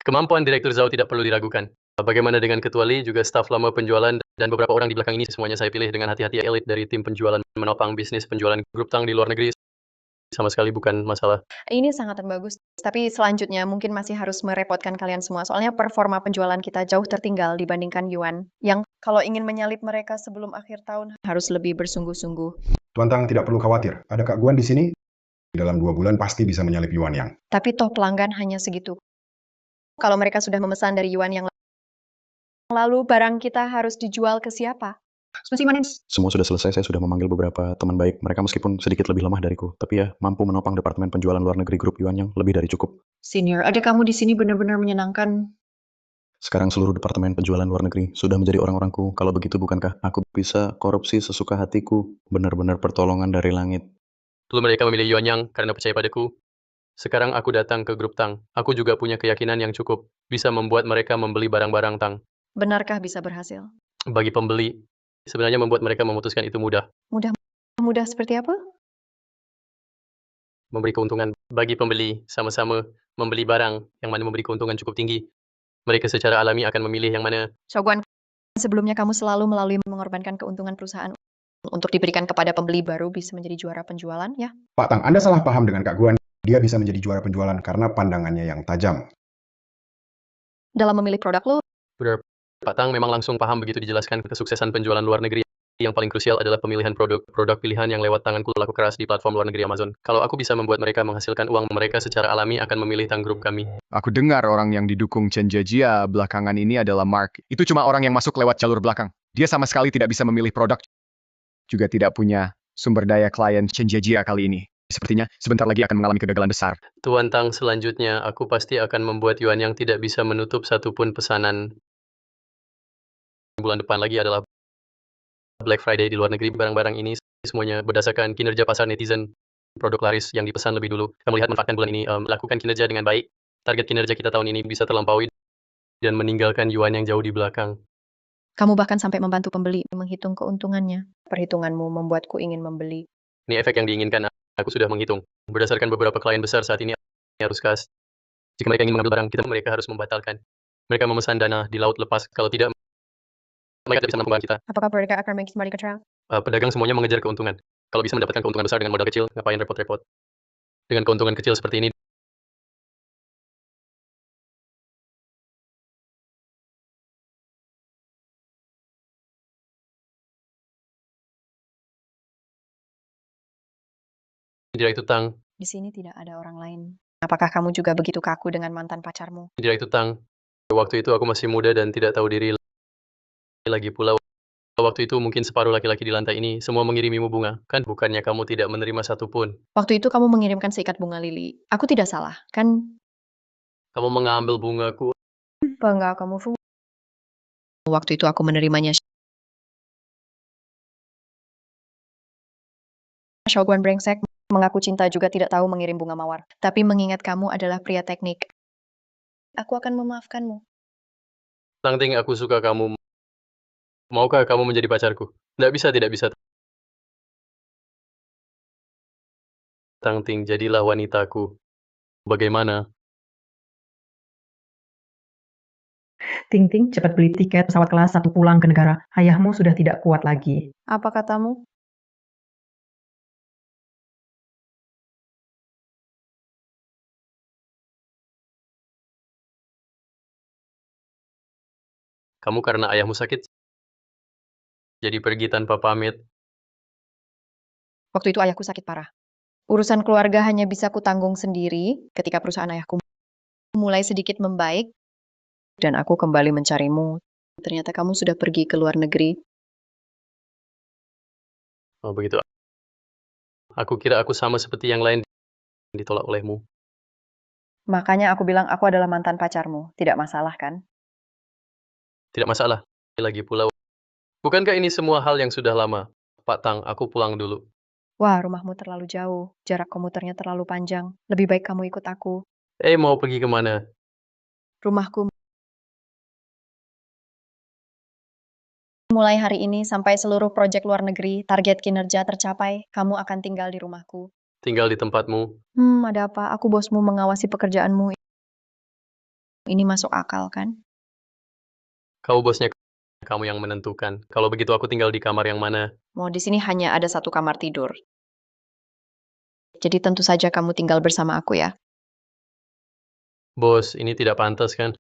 Kemampuan Direktur Zhao tidak perlu diragukan. Bagaimana dengan Ketua Li, juga staf lama penjualan, dan beberapa orang di belakang ini semuanya saya pilih dengan hati-hati elit dari tim penjualan menopang bisnis penjualan Grup Tang di luar negeri. Sama sekali bukan masalah. Ini sangat bagus, tapi selanjutnya mungkin masih harus merepotkan kalian semua. Soalnya performa penjualan kita jauh tertinggal dibandingkan Yuan. Yang kalau ingin menyalip mereka sebelum akhir tahun harus lebih bersungguh-sungguh. Tuan Tang tidak perlu khawatir. Ada Kak Guan di sini. Dalam 2 bulan pasti bisa menyalip Yuan Yang. Tapi toh pelanggan hanya segitu. Kalau mereka sudah memesan dari Yuan yang lalu, barang kita harus dijual ke siapa? Semua sudah selesai, saya sudah memanggil beberapa teman baik. Mereka meskipun sedikit lebih lemah dariku, tapi ya mampu menopang departemen penjualan luar negeri grup Yuan yang lebih dari cukup. Senior, ada kamu di sini benar-benar menyenangkan. Sekarang seluruh departemen penjualan luar negeri sudah menjadi orang-orangku. Kalau begitu bukankah aku bisa korupsi sesuka hatiku? Benar-benar pertolongan dari langit. Dulu mereka memilih Yuan Yang karena percaya padaku. Sekarang aku datang ke Grup Tang. Aku juga punya keyakinan yang cukup bisa membuat mereka membeli barang-barang Tang. Benarkah bisa berhasil? Bagi pembeli, sebenarnya membuat mereka memutuskan itu mudah. Mudah seperti apa? Memberi keuntungan bagi pembeli, sama-sama membeli barang yang mana memberi keuntungan cukup tinggi. Mereka secara alami akan memilih yang mana. Shogun, sebelumnya kamu selalu melalui mengorbankan keuntungan perusahaan untuk diberikan kepada pembeli baru bisa menjadi juara penjualan, ya? Pak Tang, Anda salah paham dengan Kak Guan. Dia bisa menjadi juara penjualan karena pandangannya yang tajam. Dalam memilih produk lo, Benar, Pak Tang memang langsung paham begitu dijelaskan kesuksesan penjualan luar negeri. Yang paling krusial adalah pemilihan produk pilihan yang lewat tanganku laku keras di platform luar negeri Amazon. Kalau aku bisa membuat mereka menghasilkan uang, mereka secara alami akan memilih grup kami. Aku dengar orang yang didukung Chen Jia belakangan ini adalah Mark. Itu cuma orang yang masuk lewat jalur belakang. Dia sama sekali tidak bisa memilih produk. Juga tidak punya sumber daya klien Chen Jia kali ini. Sepertinya sebentar lagi akan mengalami kegagalan besar. Tuan Tang, selanjutnya aku pasti akan membuat Yuan yang tidak bisa menutup satupun pesanan. Bulan depan lagi adalah Black Friday di luar negeri. Barang-barang ini semuanya berdasarkan kinerja pasar netizen. Produk laris yang dipesan lebih dulu. Kamu lihat manfaatkan bulan ini, lakukan kinerja dengan baik. Target kinerja kita tahun ini bisa terlampaui dan meninggalkan Yuan yang jauh di belakang. kamu bahkan sampai membantu pembeli menghitung keuntungannya. Perhitunganmu membuatku ingin membeli. Ini efek yang diinginkan. Aku sudah menghitung. Berdasarkan beberapa klien besar saat ini harus kas. Jika mereka ingin mengambil barang kita, mereka harus membatalkan. Mereka memesan dana di laut lepas. Kalau tidak, mereka tidak bisa menemukan kita. Apakah mereka akan kembali ke trial? Pedagang semuanya mengejar keuntungan. Kalau bisa mendapatkan keuntungan besar dengan modal kecil, ngapain repot-repot? Dengan keuntungan kecil seperti ini, Direktur Tang, Di sini tidak ada orang lain. Apakah kamu juga begitu kaku dengan mantan pacarmu? Direktur Tang. Waktu itu aku masih muda dan tidak tahu diri lagi pula. Waktu itu mungkin separuh laki-laki di lantai ini semua mengirimimu bunga. Kan bukannya kamu tidak menerima satupun. Waktu itu kamu mengirimkan seikat bunga lili. Aku tidak salah, kan? Kamu mengambil bungaku. Enggak, kamu fu. Waktu itu aku menerimanya. Shogun brengsek mengaku cinta juga tidak tahu mengirim bunga mawar. Tapi mengingat kamu adalah pria teknik, aku akan memaafkanmu. Tang Ting, aku suka kamu. Maukah kamu menjadi pacarku? Tidak bisa. Tang Ting, jadilah wanitaku. Bagaimana? Ting Ting, cepat beli tiket pesawat kelas 1 pulang ke negara. Ayahmu sudah tidak kuat lagi. Apa katamu? Kamu karena ayahmu sakit, jadi pergi tanpa pamit. Waktu itu ayahku sakit parah. Urusan keluarga hanya bisa kutanggung sendiri ketika perusahaan ayahku mulai sedikit membaik dan aku kembali mencarimu. Ternyata kamu sudah pergi ke luar negeri. Oh begitu. Aku kira aku sama seperti yang lain ditolak olehmu. Makanya aku bilang aku adalah mantan pacarmu. Tidak masalah kan? Tidak masalah. Lagi pula, bukankah ini semua hal yang sudah lama? Pak Tang, aku pulang dulu. Wah, rumahmu terlalu jauh. Jarak komuternya terlalu panjang. Lebih baik kamu ikut aku. Mau pergi kemana? Rumahku mulai hari ini sampai seluruh proyek luar negeri, target kinerja tercapai, kamu akan tinggal di rumahku. Tinggal di tempatmu. Ada apa? Aku bosmu mengawasi pekerjaanmu. Ini masuk akal kan? Kau bosnya, kamu yang menentukan. Kalau begitu aku tinggal di kamar yang mana? Mau di sini hanya ada satu kamar tidur. Jadi tentu saja kamu tinggal bersama aku ya. Bos, ini tidak pantas kan?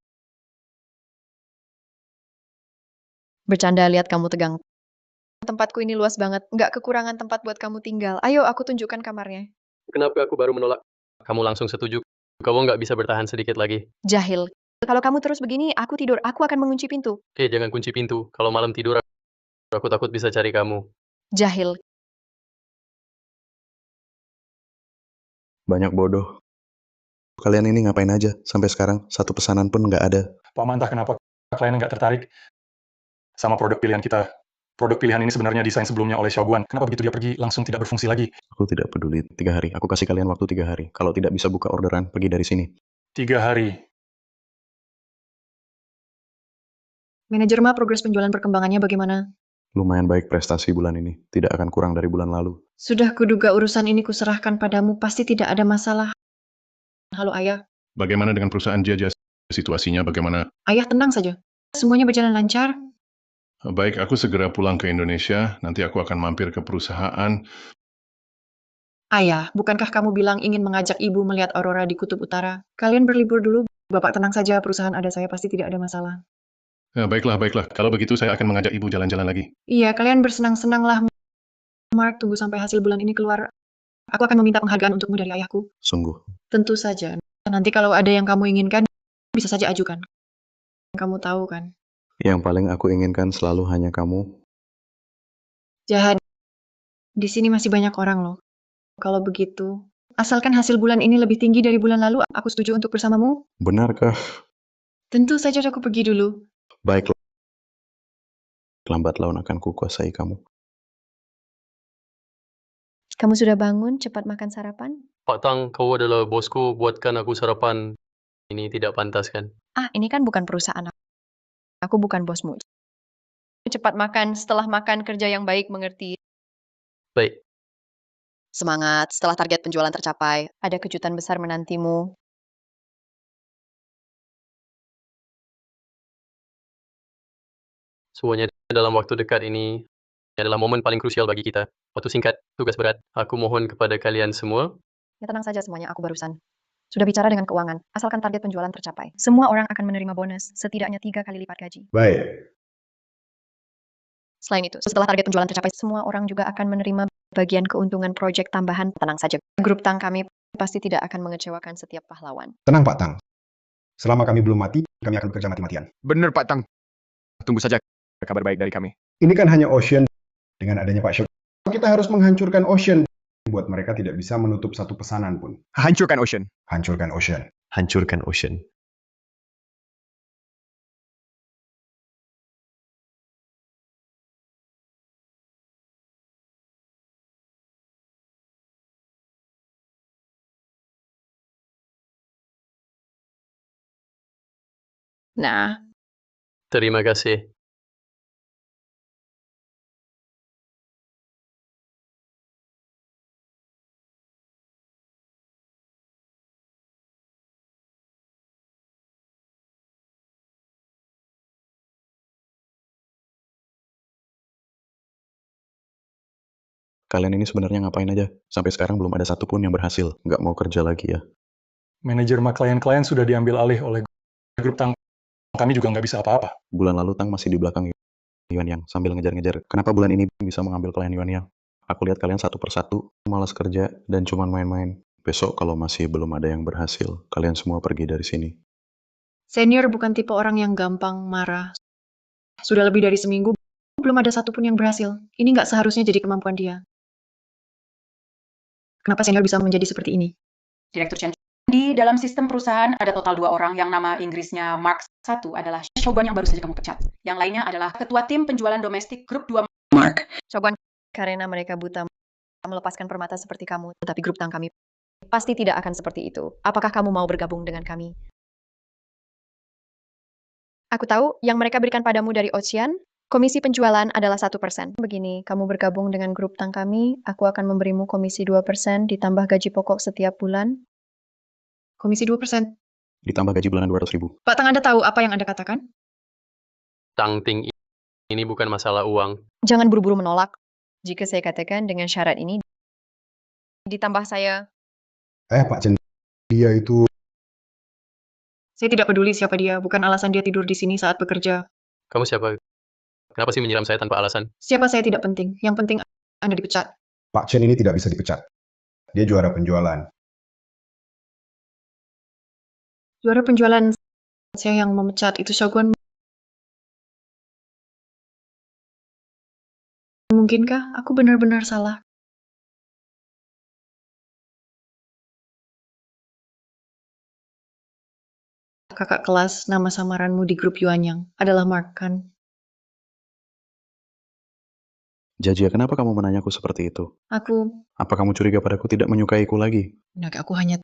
Bercanda lihat kamu tegang. Tempatku ini luas banget, nggak kekurangan tempat buat kamu tinggal. Ayo aku tunjukkan kamarnya. Kenapa aku baru menolak? Kamu langsung setuju. Kamu nggak bisa bertahan sedikit lagi. Jahil. Kalau kamu terus begini, aku tidur. Aku akan mengunci pintu. Jangan kunci pintu. Kalau malam tidur, aku takut bisa cari kamu. Jahil. Banyak bodoh. Kalian ini ngapain aja? Sampai sekarang, satu pesanan pun nggak ada. Pak Mantah, kenapa klien nggak tertarik sama produk pilihan kita? Produk pilihan ini sebenarnya desain sebelumnya oleh Shogun. Kenapa begitu dia pergi, langsung tidak berfungsi lagi? Aku tidak peduli. 3 hari. Aku kasih kalian waktu 3 hari. Kalau tidak bisa buka orderan, pergi dari sini. 3 hari. Manajer Ma, progres penjualan perkembangannya bagaimana? Lumayan baik prestasi bulan ini, tidak akan kurang dari bulan lalu. Sudah kuduga urusan ini kuserahkan padamu, pasti tidak ada masalah. Halo ayah. Bagaimana dengan perusahaan Jaja? Situasinya bagaimana? Ayah tenang saja. Semuanya berjalan lancar. Baik, aku segera pulang ke Indonesia. Nanti aku akan mampir ke perusahaan. Ayah, bukankah kamu bilang ingin mengajak ibu melihat aurora di Kutub Utara? Kalian berlibur dulu. Bapak tenang saja, perusahaan ada saya pasti tidak ada masalah. Baiklah, baiklah. Kalau begitu saya akan mengajak ibu jalan-jalan lagi. Iya, kalian bersenang-senanglah. Mark, tunggu sampai hasil bulan ini keluar. Aku akan meminta penghargaan untukmu dari ayahku. Sungguh. Tentu saja. Nanti kalau ada yang kamu inginkan, bisa saja ajukan. Kamu tahu kan? Yang paling aku inginkan selalu hanya kamu. Jahat. Di sini masih banyak orang loh. Kalau begitu, asalkan hasil bulan ini lebih tinggi dari bulan lalu, aku setuju untuk bersamamu. Benarkah? Tentu saja aku pergi dulu. Baiklah. Lambat laun akan kukuasai kamu. Kamu sudah bangun, cepat makan sarapan? Pak Tang, kau adalah bosku, buatkan aku sarapan. Ini tidak pantas kan? Ah, ini kan bukan perusahaan aku. Aku bukan bosmu. Cepat makan, setelah makan kerja yang baik, mengerti? Baik, Semangat, setelah target penjualan tercapai, ada kejutan besar menantimu. semuanya dalam waktu dekat ini adalah momen paling krusial bagi kita. Waktu singkat, tugas berat. Aku mohon kepada kalian semua, Ya tenang saja semuanya, aku barusan. Sudah bicara dengan keuangan, asalkan target penjualan tercapai. Semua orang akan menerima bonus, setidaknya 3 kali lipat gaji. Baik, Selain itu, setelah target penjualan tercapai, semua orang juga akan menerima bagian keuntungan proyek tambahan. Tenang saja, grup Tang kami pasti tidak akan mengecewakan setiap pahlawan. tenang Pak Tang. Selama kami belum mati, kami akan bekerja mati-matian. Benar Pak Tang. Tunggu saja kabar baik dari kami. Ini kan hanya Ocean. Dengan adanya Pak Shok, kita harus menghancurkan Ocean. Buat mereka tidak bisa menutup satu pesanan pun. Hancurkan Ocean. Hancurkan Ocean. Hancurkan Ocean. Nah, terima kasih. Kalian ini sebenarnya ngapain aja? Sampai sekarang belum ada satupun yang berhasil. Nggak mau kerja lagi ya. Manajer klien-klien sudah diambil alih oleh grup Tang. Kami juga nggak bisa apa-apa. Bulan lalu Tang masih di belakang Yuan Yang sambil ngejar-ngejar. Kenapa bulan ini bisa mengambil klien Yuan Yang? Aku lihat kalian satu persatu, malas kerja dan cuman main-main. Besok kalau masih belum ada yang berhasil, kalian semua pergi dari sini. senior bukan tipe orang yang gampang marah. Sudah lebih dari seminggu, belum ada satupun yang berhasil. Ini nggak seharusnya jadi kemampuan dia. Kenapa senior bisa menjadi seperti ini? Direktur Chen. Di dalam sistem perusahaan ada total 2 orang yang nama Inggrisnya Mark. Satu adalah Shogun yang baru saja kamu pecat. Yang lainnya adalah ketua tim penjualan domestik grup 2 Mark. Shogun, karena mereka buta melepaskan permata seperti kamu, tetapi grup Tang kami pasti tidak akan seperti itu. Apakah kamu mau bergabung dengan kami? Aku tahu yang mereka berikan padamu dari Ocean, komisi penjualan adalah 1%. Begini, kamu bergabung dengan grup Tang kami, aku akan memberimu komisi 2% ditambah gaji pokok setiap bulan. Komisi 2%. Ditambah gaji bulanan 200.000. Pak Tang, Anda tahu apa yang Anda katakan? Tang Ting, ini bukan masalah uang. Jangan buru-buru menolak. Jika saya katakan dengan syarat ini, ditambah saya. Pak Chen, dia itu... Saya tidak peduli siapa dia, bukan alasan dia tidur di sini saat bekerja. Kamu siapa? Kenapa sih menyiram saya tanpa alasan? Siapa saya tidak penting, yang penting Anda dipecat. Pak Chen ini tidak bisa dipecat. Dia juara penjualan. Juara penjualan saya yang memecat itu Shogun. Mungkinkah aku benar-benar salah? Kakak kelas nama samaranmu di grup Yuan Yang adalah Mark, kan? Jajia, kenapa kamu menanyaku seperti itu? Aku, Apa kamu curiga padaku tidak menyukaiku lagi? aku hanya...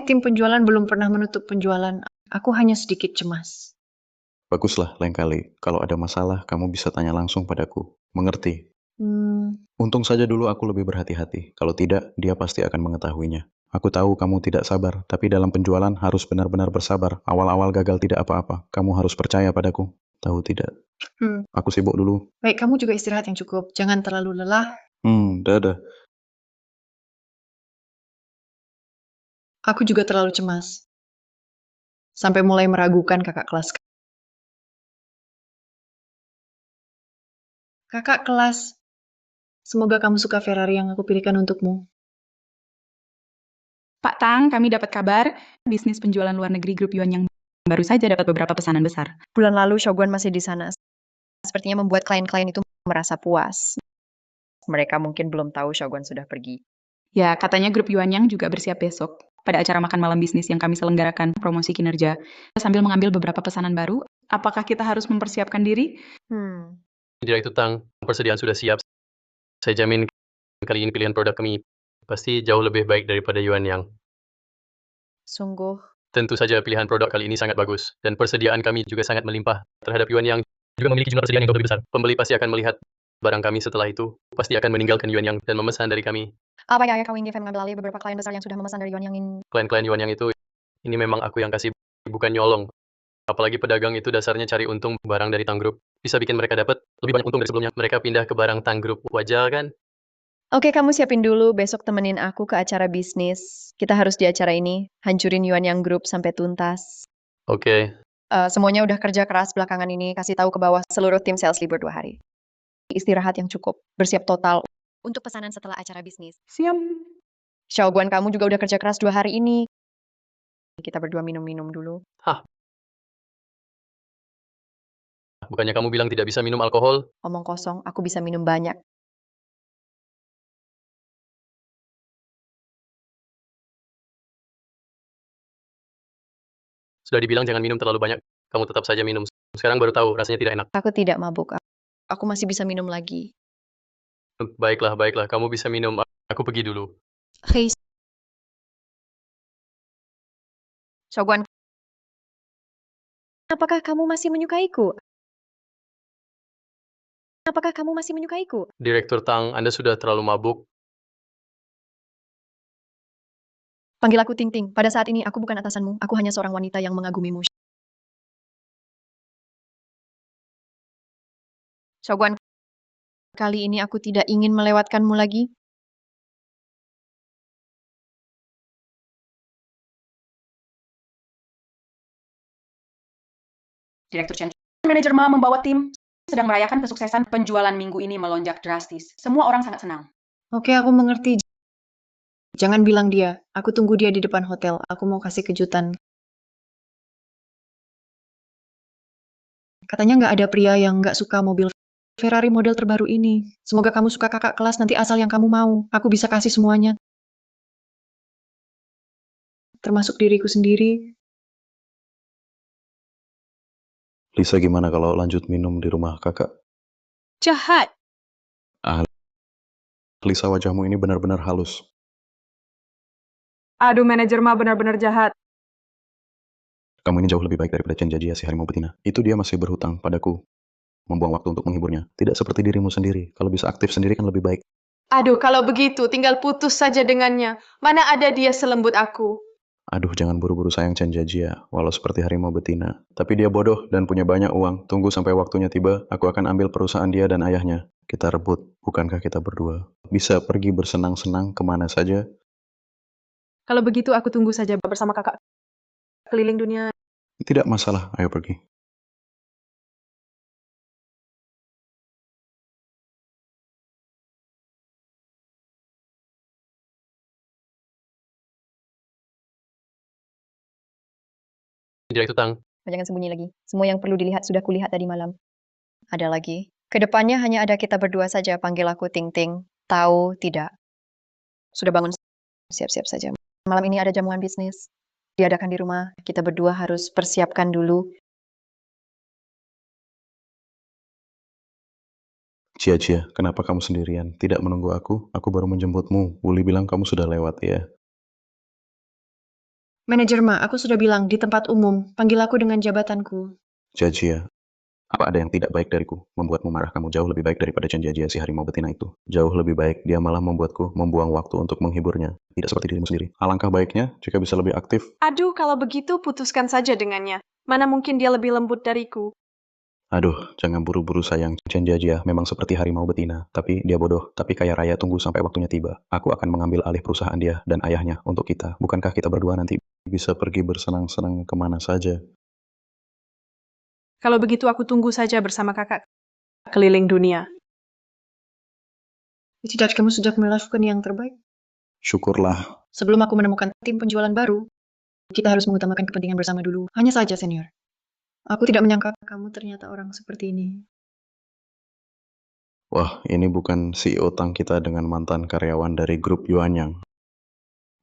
Tim penjualan belum pernah menutup penjualan. Aku hanya sedikit cemas. Baguslah, lain kali. Kalau ada masalah, kamu bisa tanya langsung padaku. Mengerti? Untung saja dulu aku lebih berhati-hati. Kalau tidak, dia pasti akan mengetahuinya. Aku tahu kamu tidak sabar, tapi dalam penjualan harus benar-benar bersabar. Awal-awal gagal tidak apa-apa. Kamu harus percaya padaku. Tahu tidak? Aku sibuk dulu. Baik, kamu juga istirahat yang cukup. Jangan terlalu lelah. Dadah. Aku juga terlalu cemas. Sampai mulai meragukan kakak kelas. Kakak kelas, semoga kamu suka Ferrari yang aku pilihkan untukmu. Pak Tang, kami dapat kabar bisnis penjualan luar negeri grup Yuan yang baru saja dapat beberapa pesanan besar. Bulan lalu Shogun masih di sana. Sepertinya membuat klien-klien itu merasa puas. Mereka mungkin belum tahu Shogun sudah pergi. Ya, katanya grup Yuan yang juga bersiap besok pada acara makan malam bisnis yang kami selenggarakan promosi kinerja. Sambil mengambil beberapa pesanan baru, apakah kita harus mempersiapkan diri? Direktur Tang, persediaan sudah siap. Saya jamin kali ini pilihan produk kami pasti jauh lebih baik daripada Yuan Yang. Sungguh. Tentu saja pilihan produk kali ini sangat bagus, dan persediaan kami juga sangat melimpah terhadap Yuan Yang juga memiliki jumlah persediaan yang jauh lebih besar. Pembeli pasti akan melihat barang kami setelah itu, pasti akan meninggalkan Yuan Yang dan memesan dari kami. Apa ya kau ingin mengambil alih beberapa klien besar yang sudah memesan dari Yuan Yang ini? Klien-klien Yuan Yang itu, ini memang aku yang kasih, bukan nyolong. Apalagi pedagang itu dasarnya cari untung barang dari Tang Group. Bisa bikin mereka dapat lebih banyak untung dari sebelumnya. Mereka pindah ke barang Tang Group. Wajar kan? Oke, kamu siapin dulu. Besok temenin aku ke acara bisnis. Kita harus di acara ini. Hancurin Yuan Yang Group sampai tuntas. Oke. Semuanya udah kerja keras belakangan ini. Kasih tahu ke bawah seluruh tim sales libur 2 hari. Istirahat yang cukup. Bersiap total untuk pesanan setelah acara bisnis. Siap. Shogun, kamu juga udah kerja keras 2 hari ini. Kita berdua minum-minum dulu. Hah? Bukannya kamu bilang tidak bisa minum alkohol? Omong kosong, aku bisa minum banyak. Sudah dibilang jangan minum terlalu banyak. Kamu tetap saja minum. Sekarang baru tahu rasanya tidak enak. Aku tidak mabuk. Aku masih bisa minum lagi. Baiklah, baiklah. Kamu bisa minum. Aku pergi dulu. Hey. Shogun, apakah kamu masih menyukaiku? Apakah kamu masih menyukaiku? Direktur Tang, Anda sudah terlalu mabuk. Panggil aku Ting Ting. Pada saat ini aku bukan atasanmu. Aku hanya seorang wanita yang mengagumimu. Shogun, kali ini aku tidak ingin melewatkanmu lagi. Direktur Chen, manajer Ma membawa tim sedang merayakan kesuksesan penjualan minggu ini melonjak drastis. Semua orang sangat senang. Oke, aku mengerti. Jangan bilang dia. Aku tunggu dia di depan hotel. Aku mau kasih kejutan. Katanya nggak ada pria yang nggak suka mobil Ferrari model terbaru ini. Semoga kamu suka kakak kelas nanti asal yang kamu mau. Aku bisa kasih semuanya. Termasuk diriku sendiri. Lisa, gimana kalau lanjut minum di rumah kakak? Jahat. Lisa, wajahmu ini benar-benar halus. Aduh, manajer Ma benar-benar jahat. Kamu ini jauh lebih baik daripada Chen Jajia si harimau betina. Itu dia masih berhutang padaku. Membuang waktu untuk menghiburnya. Tidak seperti dirimu sendiri. Kalau bisa aktif sendiri kan lebih baik. Aduh, kalau begitu tinggal putus saja dengannya. Mana ada dia selembut aku. Aduh, jangan buru-buru sayang Chen Jajia, walau seperti harimau betina. Tapi dia bodoh dan punya banyak uang. Tunggu sampai waktunya tiba, aku akan ambil perusahaan dia dan ayahnya. Kita rebut, bukankah kita berdua? Bisa pergi bersenang-senang kemana saja. Kalau begitu aku tunggu saja bersama kakak keliling dunia. Tidak masalah, ayo pergi. Direktur Tang. Jangan sembunyi lagi. Semua yang perlu dilihat sudah kulihat tadi malam. Ada lagi. Kedepannya hanya ada kita berdua saja. Panggil aku Ting Ting. Tahu tidak? Sudah bangun? Siap-siap saja. Malam ini ada jamuan bisnis. Diadakan di rumah. Kita berdua harus persiapkan dulu. Cia, kenapa kamu sendirian? Tidak menunggu aku? Aku baru menjemputmu. Wuli bilang kamu sudah lewat ya. Manajer Ma, aku sudah bilang di tempat umum. Panggil aku dengan jabatanku. Jajia, apa ada yang tidak baik dariku? Membuatmu marah kamu jauh lebih baik daripada Chen Jajia si harimau betina itu. Jauh lebih baik dia malah membuatku membuang waktu untuk menghiburnya. Tidak seperti dirimu sendiri. Alangkah baiknya jika bisa lebih aktif. Aduh, kalau begitu putuskan saja dengannya. Mana mungkin dia lebih lembut dariku. Aduh, jangan buru-buru sayang. Chen Jajia memang seperti harimau betina. Tapi dia bodoh. Tapi kaya raya, tunggu sampai waktunya tiba. Aku akan mengambil alih perusahaan dia dan ayahnya untuk kita. Bukankah kita berdua nanti bisa pergi bersenang-senang kemana saja? Kalau begitu aku tunggu saja bersama kakak keliling dunia. Tidak, kamu sudah melakukan yang terbaik. Syukurlah. Sebelum aku menemukan tim penjualan baru, kita harus mengutamakan kepentingan bersama dulu. Hanya saja, senior. Aku tidak menyangka kamu ternyata orang seperti ini. Wah, ini bukan CEO Tang kita dengan mantan karyawan dari grup Yuanyang.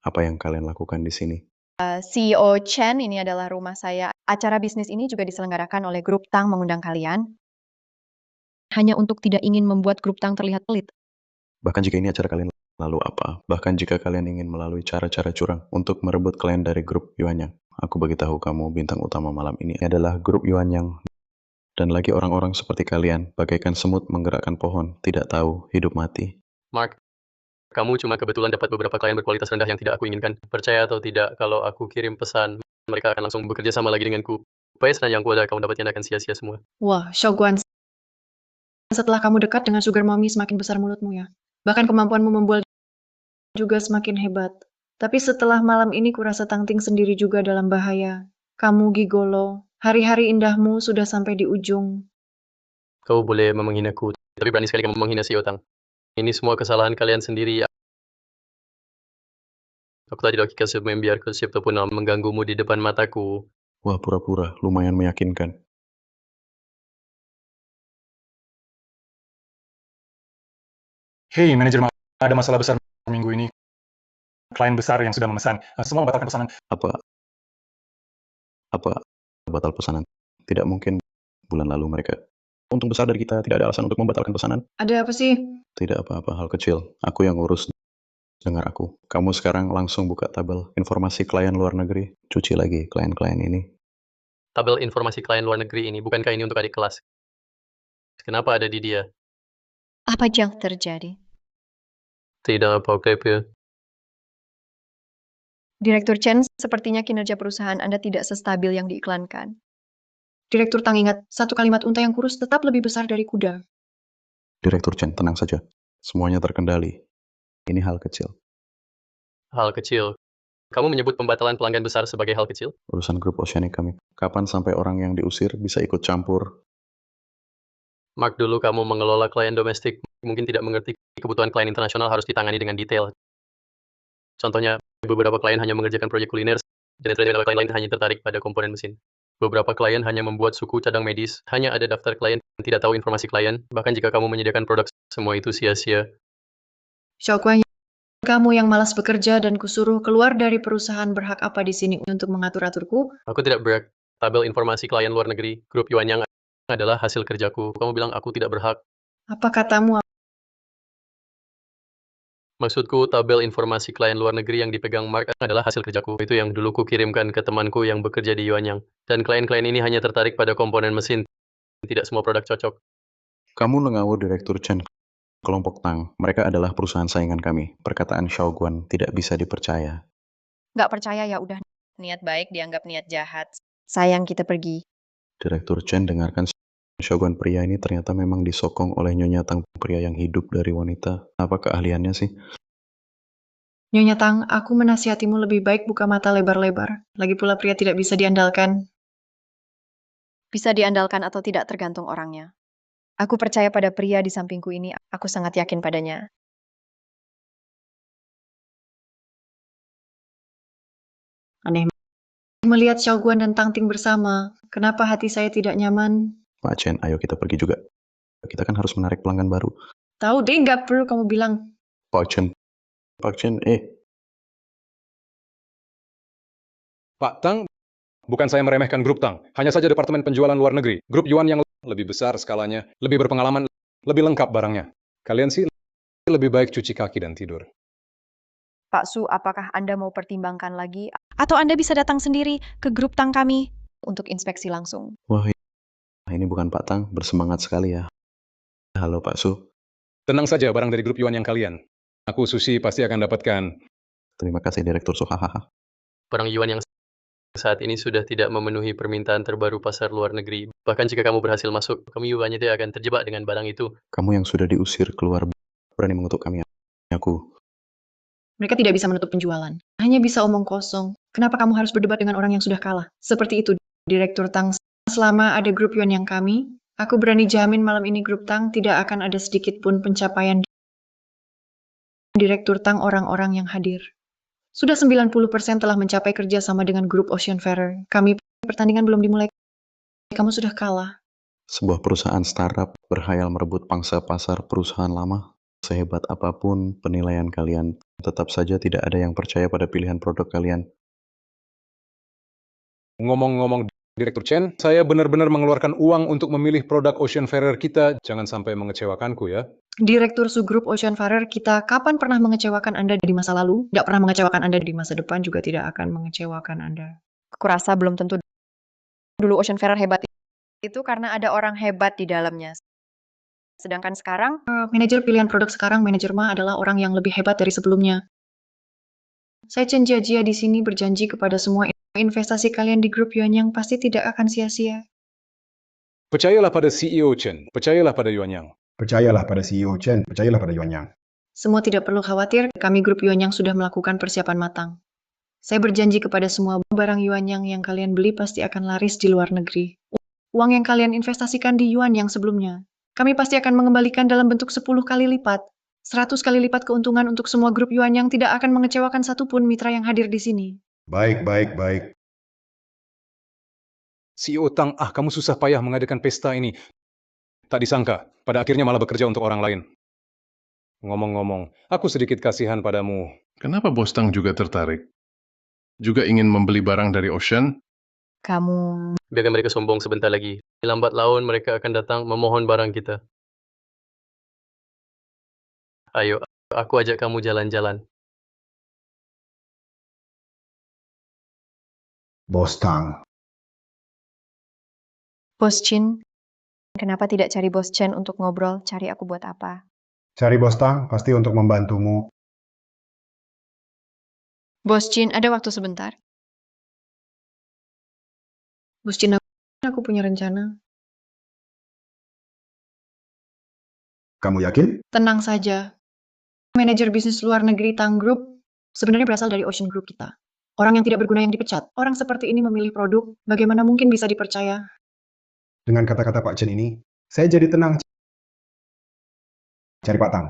Apa yang kalian lakukan di sini? CEO Chen, ini adalah rumah saya. Acara bisnis ini juga diselenggarakan oleh grup Tang mengundang kalian. Hanya untuk tidak ingin membuat grup Tang terlihat pelit. Bahkan jika ini acara kalian, lalu apa? Bahkan jika kalian ingin melalui cara-cara curang untuk merebut klien dari grup Yuanyang. Aku beritahu kamu, bintang utama malam ini adalah grup Yuanyang. Dan lagi orang-orang seperti kalian, bagaikan semut menggerakkan pohon, tidak tahu hidup mati. Mark, kamu cuma kebetulan dapat beberapa klien berkualitas rendah yang tidak aku inginkan. Percaya atau tidak, kalau aku kirim pesan, mereka akan langsung bekerja sama lagi denganku. Upaya senang yang kuada kamu dapatnya akan sia-sia semua. Wah, Shogun. Setelah kamu dekat dengan Sugar Mommy, semakin besar mulutmu ya. Bahkan kemampuanmu membual juga semakin hebat. Tapi setelah malam ini kurasa Tang Ting sendiri juga dalam bahaya. Kamu gigolo. Hari-hari indahmu sudah sampai di ujung. Kau boleh menghinaku, tapi berani sekali kamu menghina si Otang. Ini semua kesalahan kalian sendiri. Aku tidak akan membiarkan siapapun mengganggumu di depan mataku. Wah, pura-pura, lumayan meyakinkan. Hei, manajer, ada masalah besar minggu ini. Klien besar yang sudah memesan. Semua membatalkan pesanan. Apa batal pesanan? Tidak mungkin. Bulan lalu mereka untung besar dari kita, tidak ada alasan untuk membatalkan pesanan. Ada apa sih? Tidak apa-apa, hal kecil. Aku yang urus. Dengar aku. Kamu sekarang langsung buka tabel informasi klien luar negeri. Cuci lagi klien-klien ini. Tabel informasi klien luar negeri ini, bukankah ini untuk adik kelas? Kenapa ada di dia? Apa yang terjadi? Tidak apa-apa. Direktur Chen, sepertinya kinerja perusahaan Anda tidak sestabil yang diiklankan. Direktur Tang ingat, satu kalimat unta yang kurus tetap lebih besar dari kuda. Direktur Chen, tenang saja. Semuanya terkendali. Ini hal kecil. Hal kecil. Kamu menyebut pembatalan pelanggan besar sebagai hal kecil? Urusan grup Oceanic kami. Kapan sampai orang yang diusir bisa ikut campur? Mark, dulu kamu mengelola klien domestik, mungkin tidak mengerti kebutuhan klien internasional harus ditangani dengan detail. Contohnya, beberapa klien hanya mengerjakan proyek kuliner, dan beberapa klien lain hanya tertarik pada komponen mesin. Beberapa klien hanya membuat suku cadang medis, hanya ada daftar klien yang tidak tahu informasi klien, bahkan jika kamu menyediakan produk, semua itu sia-sia. Shogun, kamu yang malas bekerja dan kusuruh keluar dari perusahaan berhak apa di sini untuk mengatur-aturku? Aku tidak berhak. Tabel informasi klien luar negeri, grup Yuanyang adalah hasil kerjaku. Kamu bilang aku tidak berhak. Apa katamu? Maksudku, tabel informasi klien luar negeri yang dipegang Mark adalah hasil kerjaku. Itu yang dulu ku kirimkan ke temanku yang bekerja di Yuanyang. Dan klien-klien ini hanya tertarik pada komponen mesin. Tidak semua produk cocok. Kamu mengawur Direktur Chen, kelompok Tang. Mereka adalah perusahaan saingan kami. Perkataan Shogun tidak bisa dipercaya. Nggak percaya ya udah. Niat baik dianggap niat jahat. Sayang kita pergi. Direktur Chen, dengarkan, Shogun pria ini ternyata memang disokong oleh Nyonya Tang, pria yang hidup dari wanita. Apa keahliannya sih? Nyonya Tang, aku menasihatimu lebih baik buka mata lebar-lebar. Lagi pula pria tidak bisa diandalkan. Bisa diandalkan atau tidak tergantung orangnya. Aku percaya pada pria di sampingku ini. Aku sangat yakin padanya. Aneh melihat Shogun dan Tang Ting bersama. Kenapa hati saya tidak nyaman? Pak Chen, ayo kita pergi juga. Kita kan harus menarik pelanggan baru. Tahu deh, nggak perlu kamu bilang. Pak Chen, Pak Tang, bukan saya meremehkan grup Tang. Hanya saja departemen penjualan luar negeri. Grup Yuan yang lebih besar skalanya, lebih berpengalaman, lebih lengkap barangnya. Kalian sih lebih baik cuci kaki dan tidur. Pak Su, apakah Anda mau pertimbangkan lagi? Atau Anda bisa datang sendiri ke grup Tang kami untuk inspeksi langsung? Wah, Ini bukan Pak Tang, bersemangat sekali ya. Halo Pak Su. Tenang saja barang dari grup Yuan yang kalian. Aku Susi pasti akan dapatkan. Terima kasih Direktur Su. Hahaha. Barang Yuan yang saat ini sudah tidak memenuhi permintaan terbaru pasar luar negeri. Bahkan jika kamu berhasil masuk, kamu Yuannya tidak akan terjebak dengan barang itu. Kamu yang sudah diusir keluar berani mengutuk kami. Aku. Mereka tidak bisa menutup penjualan. Hanya bisa omong kosong. Kenapa kamu harus berdebat dengan orang yang sudah kalah? Seperti itu, Direktur Tang. Selama ada grup Yuan yang kami, aku berani jamin malam ini grup Tang tidak akan ada sedikit pun pencapaian Direktur Tang orang-orang yang hadir. Sudah 90% telah mencapai kerja sama dengan grup Oceanfarer. Kami pertandingan belum dimulai. Kamu sudah kalah. Sebuah perusahaan startup berhayal merebut pangsa pasar perusahaan lama. Sehebat apapun penilaian kalian, tetap saja tidak ada yang percaya pada pilihan produk kalian. Ngomong-ngomong Direktur Chen, saya benar-benar mengeluarkan uang untuk memilih produk Oceanfarer kita. Jangan sampai mengecewakanku ya. Direktur Subgrup Oceanfarer kita kapan pernah mengecewakan Anda di masa lalu? Tidak pernah mengecewakan Anda di masa depan, juga tidak akan mengecewakan Anda. Aku rasa belum tentu dulu Oceanfarer hebat itu karena ada orang hebat di dalamnya. Sedangkan sekarang, Manajer pilihan produk sekarang, manajer Ma adalah orang yang lebih hebat dari sebelumnya. Saya Chen Jiajia di sini berjanji kepada semua investasi kalian di grup Yuan yang pasti tidak akan sia-sia. Percayalah pada CEO Chen, percayalah pada Yuan Yang. Percayalah pada CEO Chen, percayalah pada Yuan Yang. Semua tidak perlu khawatir, kami grup Yuan yang sudah melakukan persiapan matang. Saya berjanji kepada semua barang Yuan yang kalian beli pasti akan laris di luar negeri. Uang yang kalian investasikan di Yuan yang sebelumnya, kami pasti akan mengembalikan dalam bentuk 10 kali lipat. 100 kali lipat keuntungan untuk semua grup Yuan yang tidak akan mengecewakan satupun mitra yang hadir di sini. Baik, baik, baik. CEO Tang, kamu susah payah mengadakan pesta ini. Tak disangka, pada akhirnya malah bekerja untuk orang lain. Ngomong-ngomong, aku sedikit kasihan padamu. Kenapa Bos Tang juga tertarik? Juga ingin membeli barang dari Ocean? kamu Biarkan mereka sombong sebentar lagi. Lambat laun mereka akan datang memohon barang kita. Ayo, aku ajak kamu jalan-jalan. Bos Tang. Bos Chin, kenapa tidak cari Bos Chen untuk ngobrol? Cari aku buat apa? Cari Bos Tang, pasti untuk membantumu. Bos Chin, ada waktu sebentar? Bos Chin, aku punya rencana. Kamu yakin? Tenang saja. Manajer bisnis luar negeri Tang Group sebenarnya berasal dari Ocean Group kita. Orang yang tidak berguna yang dipecat. Orang seperti ini memilih produk, bagaimana mungkin bisa dipercaya? Dengan kata-kata Pak Chen ini, saya jadi tenang. Cari Pak Tang.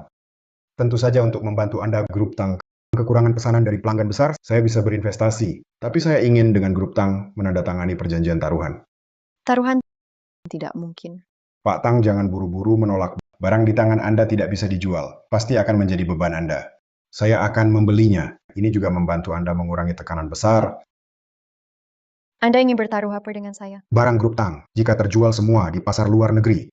Tentu saja untuk membantu Anda grup Tang. Kekurangan pesanan dari pelanggan besar, saya bisa berinvestasi. Tapi saya ingin dengan grup Tang menandatangani perjanjian taruhan. Taruhan tidak mungkin. Pak Tang jangan buru-buru menolak. Barang di tangan Anda tidak bisa dijual. Pasti akan menjadi beban Anda. Saya akan membelinya. Ini juga membantu Anda mengurangi tekanan besar. Anda ingin bertaruh apa dengan saya? Barang grup Tang, jika terjual semua di pasar luar negeri,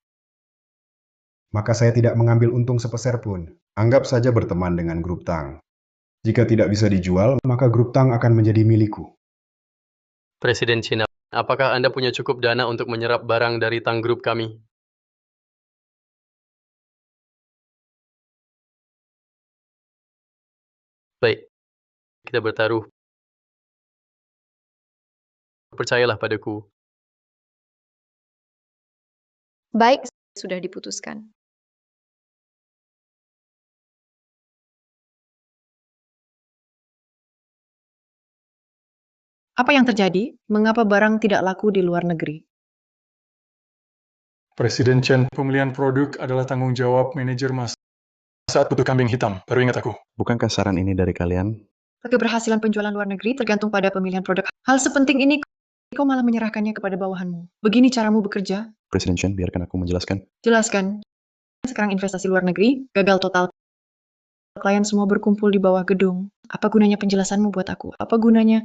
maka saya tidak mengambil untung sepeser pun. Anggap saja berteman dengan grup Tang. Jika tidak bisa dijual, maka grup Tang akan menjadi milikku. Presiden Cina, apakah Anda punya cukup dana untuk menyerap barang dari Tang Group kami? Baik, kita bertaruh. Percayalah padaku. Baik, sudah diputuskan. Apa yang terjadi? Mengapa barang tidak laku di luar negeri? Presiden Chen, pemilihan produk adalah tanggung jawab manajer Mas. Saat butuh kambing hitam, baru ingat aku. Bukankah saran ini dari kalian? Keberhasilan penjualan luar negeri tergantung pada pemilihan produk. Hal sepenting ini, kau malah menyerahkannya kepada bawahanmu. Begini caramu bekerja? Presiden Chen, biarkan aku menjelaskan. Jelaskan. Sekarang investasi luar negeri, gagal total. Klien semua berkumpul di bawah gedung. Apa gunanya penjelasanmu buat aku? Apa gunanya?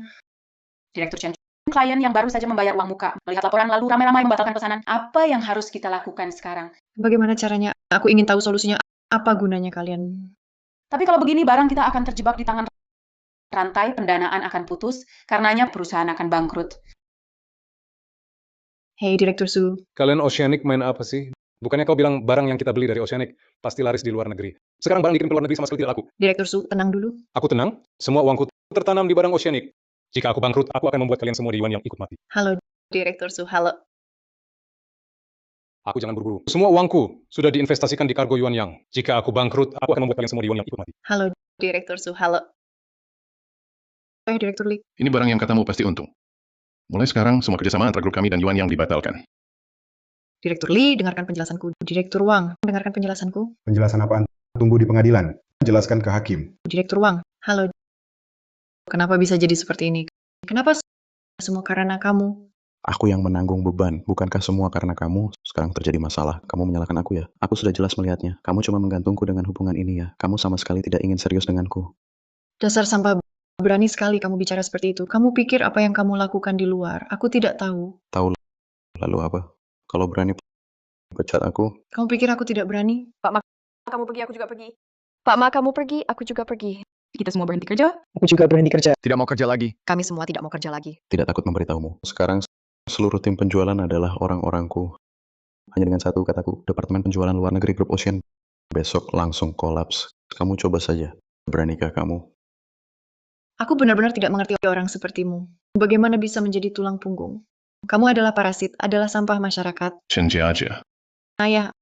Direktur Chen, klien yang baru saja membayar uang muka, melihat laporan lalu ramai-ramai membatalkan pesanan. Apa yang harus kita lakukan sekarang? Bagaimana caranya? Aku ingin tahu solusinya. Apa gunanya kalian? Tapi kalau begini, barang kita akan terjebak di tangan rantai, pendanaan akan putus, karenanya perusahaan akan bangkrut. Hey, Direktur Su. Kalian Oceanic main apa sih? Bukannya kau bilang barang yang kita beli dari Oceanic pasti laris di luar negeri. Sekarang barang dikirim ke luar negeri sama sekali tidak laku. Direktur Su, tenang dulu. Aku tenang, semua uangku tertanam di barang Oceanic. Jika aku bangkrut, aku akan membuat kalian semua di Yuan yang ikut mati. Halo, Direktur Su. Halo. Aku jangan buru-buru. Semua uangku sudah diinvestasikan di kargo Yuan Yang. Jika aku bangkrut, aku akan membuat kalian semua di Yuan yang ikut mati. Halo, Direktur Su. Halo. Direktur Lee. Ini barang yang katamu pasti untung. Mulai sekarang, semua kerjasama antara grup kami dan Yuan Yang dibatalkan. Direktur Lee, dengarkan penjelasanku. Direktur Wang, dengarkan penjelasanku. Penjelasan apaan? Tunggu di pengadilan. Jelaskan ke hakim. Direktur Wang, halo. Kenapa bisa jadi seperti ini? Kenapa semua karena kamu? Aku yang menanggung beban, bukankah semua karena kamu? Sekarang terjadi masalah, kamu menyalahkan aku ya? Aku sudah jelas melihatnya. Kamu cuma menggantungku dengan hubungan ini ya. Kamu sama sekali tidak ingin serius denganku. Dasar sampah, berani sekali kamu bicara seperti itu. Kamu pikir apa yang kamu lakukan di luar? Aku tidak tahu. Tahu lalu apa? Kalau berani pecat aku. Kamu pikir aku tidak berani? Pak Ma, kamu pergi, aku juga pergi. Pak Ma, kamu pergi, aku juga pergi. Kita semua berhenti kerja. Aku juga berhenti kerja. Tidak mau kerja lagi. Kami semua tidak mau kerja lagi. Tidak takut memberitahumu. Sekarang seluruh tim penjualan adalah orang-orangku. Hanya dengan satu kataku, Departemen Penjualan Luar Negeri Grup Ocean. Besok langsung kolaps. Kamu coba saja. Beranikah kamu? Aku benar-benar tidak mengerti orang sepertimu. Bagaimana bisa menjadi tulang punggung? Kamu adalah parasit, adalah sampah masyarakat. Chen Jiajia, Ayah,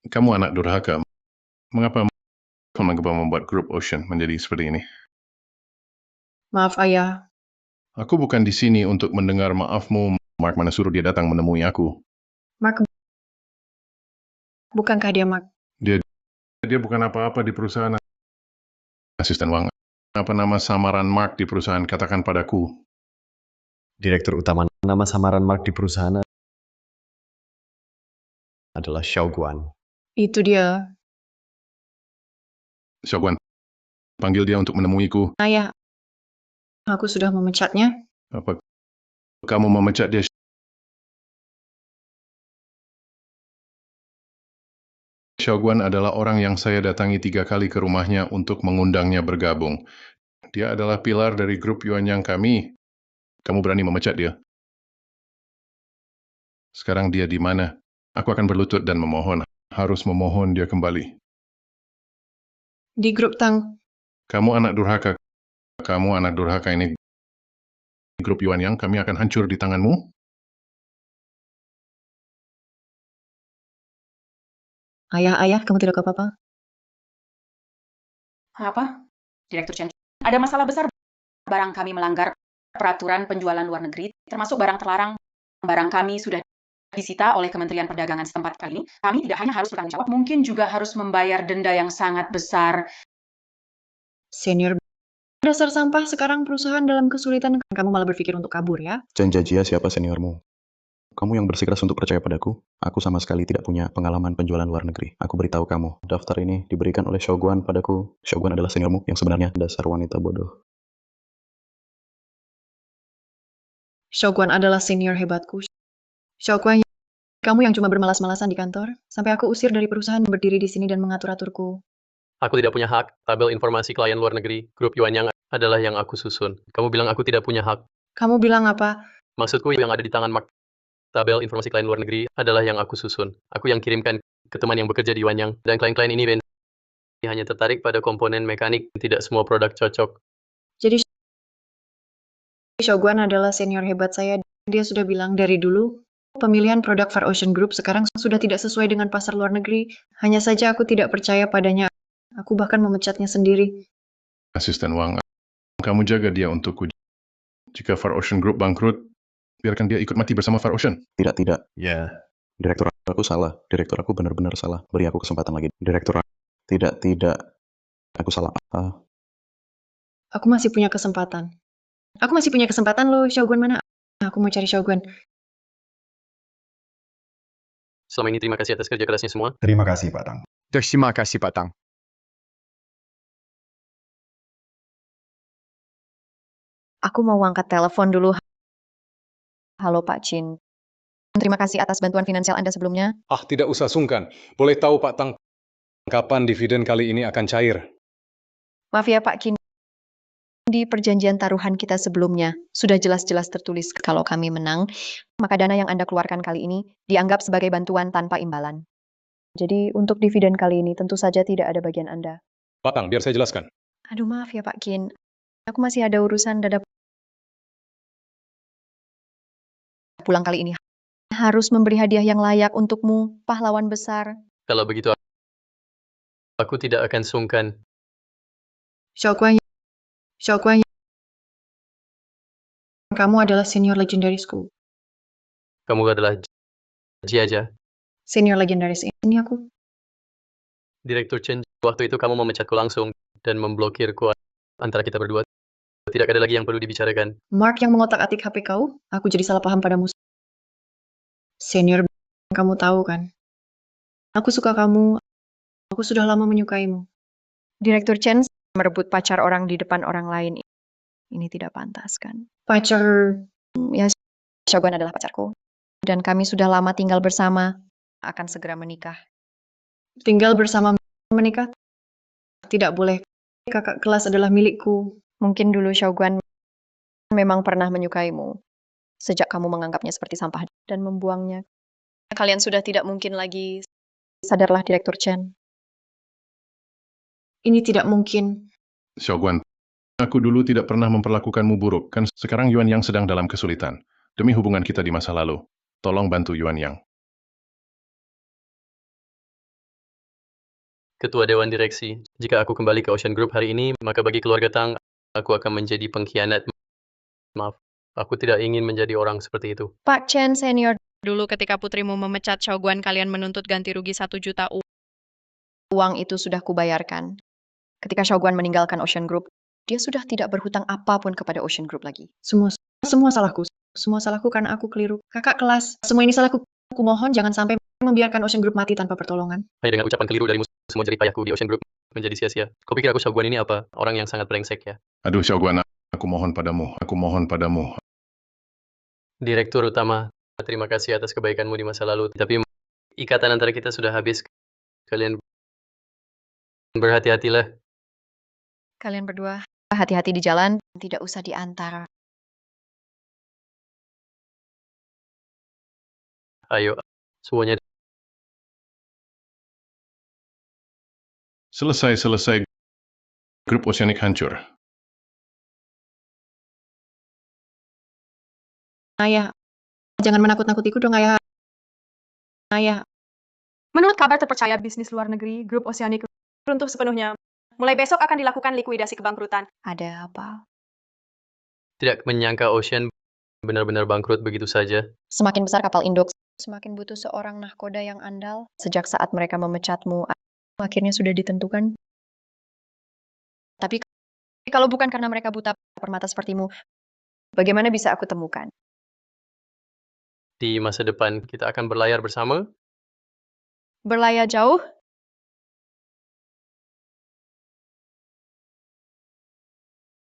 kamu anak durhaka. Mengapa mencoba membuat grup Ocean menjadi seperti ini? maaf ayah. Aku bukan di sini untuk mendengar maafmu. Mark mana suruh dia datang menemui aku. Mark, bukankah dia Mark? Dia bukan apa-apa di perusahaan. Asisten Wang, apa nama samaran Mark di perusahaan? Katakan padaku. Direktur utama nama samaran Mark di perusahaan adalah Xiao Guan. Itu dia. Xiaoguan, panggil dia untuk menemuiku. Ayah, aku sudah memecatnya. Apa kamu memecat dia? Xiaoguan adalah orang yang saya datangi 3 kali ke rumahnya untuk mengundangnya bergabung. Dia adalah pilar dari grup Yuan Yang kami. Kamu berani memecat dia? Sekarang dia di mana? Aku akan berlutut dan memohon. Harus memohon dia kembali. Di grup Tang. Kamu anak durhaka. Kamu anak durhaka ini. Grup Yuan Yang kami akan hancur di tanganmu. Ayah, kamu tidak apa-apa? Apa? Direktur Chen, ada masalah besar. Barang kami melanggar peraturan penjualan luar negeri, termasuk barang terlarang. Barang kami sudah disita oleh Kementerian Perdagangan setempat kali ini. Kami tidak hanya harus bertanggung jawab, mungkin juga harus membayar denda yang sangat besar. Senior dasar sampah, sekarang perusahaan dalam kesulitan. Kamu malah berpikir untuk kabur ya? Chen Jiajia siapa seniormu? Kamu yang bersikeras untuk percaya padaku? Aku sama sekali tidak punya pengalaman penjualan luar negeri. Aku beritahu kamu, daftar ini diberikan oleh Xiaoguan padaku. Xiaoguan adalah seniormu yang sebenarnya dasar wanita bodoh. Xiaoguan adalah senior hebatku. Xiaoguan, kamu yang cuma bermalas-malasan di kantor, sampai aku usir dari perusahaan berdiri di sini dan mengatur-aturku. Aku tidak punya hak. Tabel informasi klien luar negeri, grup Yuan Yang adalah yang aku susun. Kamu bilang aku tidak punya hak. Kamu bilang apa? Maksudku yang ada di tangan Mark. Tabel informasi klien luar negeri adalah yang aku susun. Aku yang kirimkan ke teman yang bekerja di Yuan Yang. Dan klien-klien ini hanya tertarik pada komponen mekanik. Tidak semua produk cocok. Jadi Xiaoguan adalah senior hebat saya. Dia sudah bilang dari dulu, pemilihan produk Far Ocean Group sekarang sudah tidak sesuai dengan pasar luar negeri. Hanya saja aku tidak percaya padanya. Aku bahkan memecatnya sendiri. Asisten Wang, kamu jaga dia untukku. Jika Far Ocean Group bangkrut, biarkan dia ikut mati bersama Far Ocean. Tidak. Ya, Direktur aku salah. Direktur aku benar-benar salah. Beri aku kesempatan lagi. Direktur tidak. Aku salah. Aku masih punya kesempatan. Aku masih punya kesempatan loh. Xiaoguan mana? Aku mau cari Xiaoguan. Selama ini terima kasih atas kerja kerasnya semua. Terima kasih, Pak Tang. Terima kasih, Pak Tang. Aku mau angkat telepon dulu. Halo Pak Chin. Terima kasih atas bantuan finansial Anda sebelumnya. Ah, tidak usah sungkan. Boleh tahu Pak Tang, kapan dividen kali ini akan cair? Maaf ya Pak Chin. Di perjanjian taruhan kita sebelumnya, sudah jelas-jelas tertulis kalau kami menang, maka dana yang Anda keluarkan kali ini dianggap sebagai bantuan tanpa imbalan. Jadi untuk dividen kali ini tentu saja tidak ada bagian Anda. Pak Tang, biar saya jelaskan. Aduh maaf ya Pak Kin, aku masih ada urusan dadak pulang kali ini. Harus memberi hadiah yang layak untukmu, pahlawan besar. Kalau begitu, aku tidak akan sungkan. Xiaoguan, kamu adalah senior legendarisku. Kamu adalah Jiaja. Senior legendaris ini aku. Direktur Chen, waktu itu kamu memecatku langsung dan memblokirku antara kita berdua. Tidak ada lagi yang perlu dibicarakan. Mark yang mengotak-atik HP kau, aku jadi salah paham padamu. Senior, kamu tahu kan? Aku suka kamu, aku sudah lama menyukaimu. Direktur Chen merebut pacar orang di depan orang lain. Ini tidak pantas kan? Pacar, Ya, Shogun adalah pacarku. Dan kami sudah lama tinggal bersama, akan segera menikah. tinggal bersama menikah? Tidak boleh, kakak kelas adalah milikku. Mungkin dulu Shogun memang pernah menyukaimu. Sejak kamu menganggapnya seperti sampah dan membuangnya. Kalian sudah tidak mungkin lagi. Sadarlah Direktur Chen. Ini tidak mungkin. Shogun, aku dulu tidak pernah memperlakukanmu buruk, kan sekarang Yuan Yang sedang dalam kesulitan. Demi hubungan kita di masa lalu, tolong bantu Yuan Yang. Ketua Dewan Direksi, jika aku kembali ke Ocean Group hari ini, maka bagi keluarga Tang, aku akan menjadi pengkhianat. Maaf, aku tidak ingin menjadi orang seperti itu. Pak Chen senior, Dulu ketika putrimu memecat Shogun, kalian menuntut ganti rugi 1 juta uang itu sudah kubayarkan. Ketika Shogun meninggalkan Ocean Group, dia sudah tidak berhutang apapun kepada Ocean Group lagi. Semua salahku. Semua salahku karena aku keliru. Kakak kelas, semua ini salahku. Aku mohon jangan sampai membiarkan Ocean Group mati tanpa pertolongan. Hanya dengan ucapan keliru darimu, semua jerih payahku di Ocean Group menjadi sia-sia. Kau pikir aku Shogun ini apa? Orang yang sangat brengsek ya. Aduh Shogun, aku mohon padamu. Direktur Utama, terima kasih atas kebaikanmu di masa lalu. Tapi ikatan antara kita sudah habis. Kalian berhati-hatilah. Kalian berdua hati-hati di jalan, tidak usah diantar. Ayo, semuanya. Selesai. Grup Oceanic hancur. Ayah, jangan menakut-nakutiku dong ayah. Ayah, Menurut kabar terpercaya bisnis luar negeri, grup Oceanic runtuh sepenuhnya. Mulai besok akan dilakukan likuidasi kebangkrutan. Ada apa? Tidak menyangka Ocean benar-benar bangkrut begitu saja. Semakin besar kapal induk, semakin butuh seorang nahkoda yang andal. Sejak saat mereka memecatmu, akhirnya sudah ditentukan. Tapi kalau bukan karena mereka buta permata sepertimu, bagaimana bisa aku temukan? Di masa depan kita akan berlayar bersama. Berlayar jauh,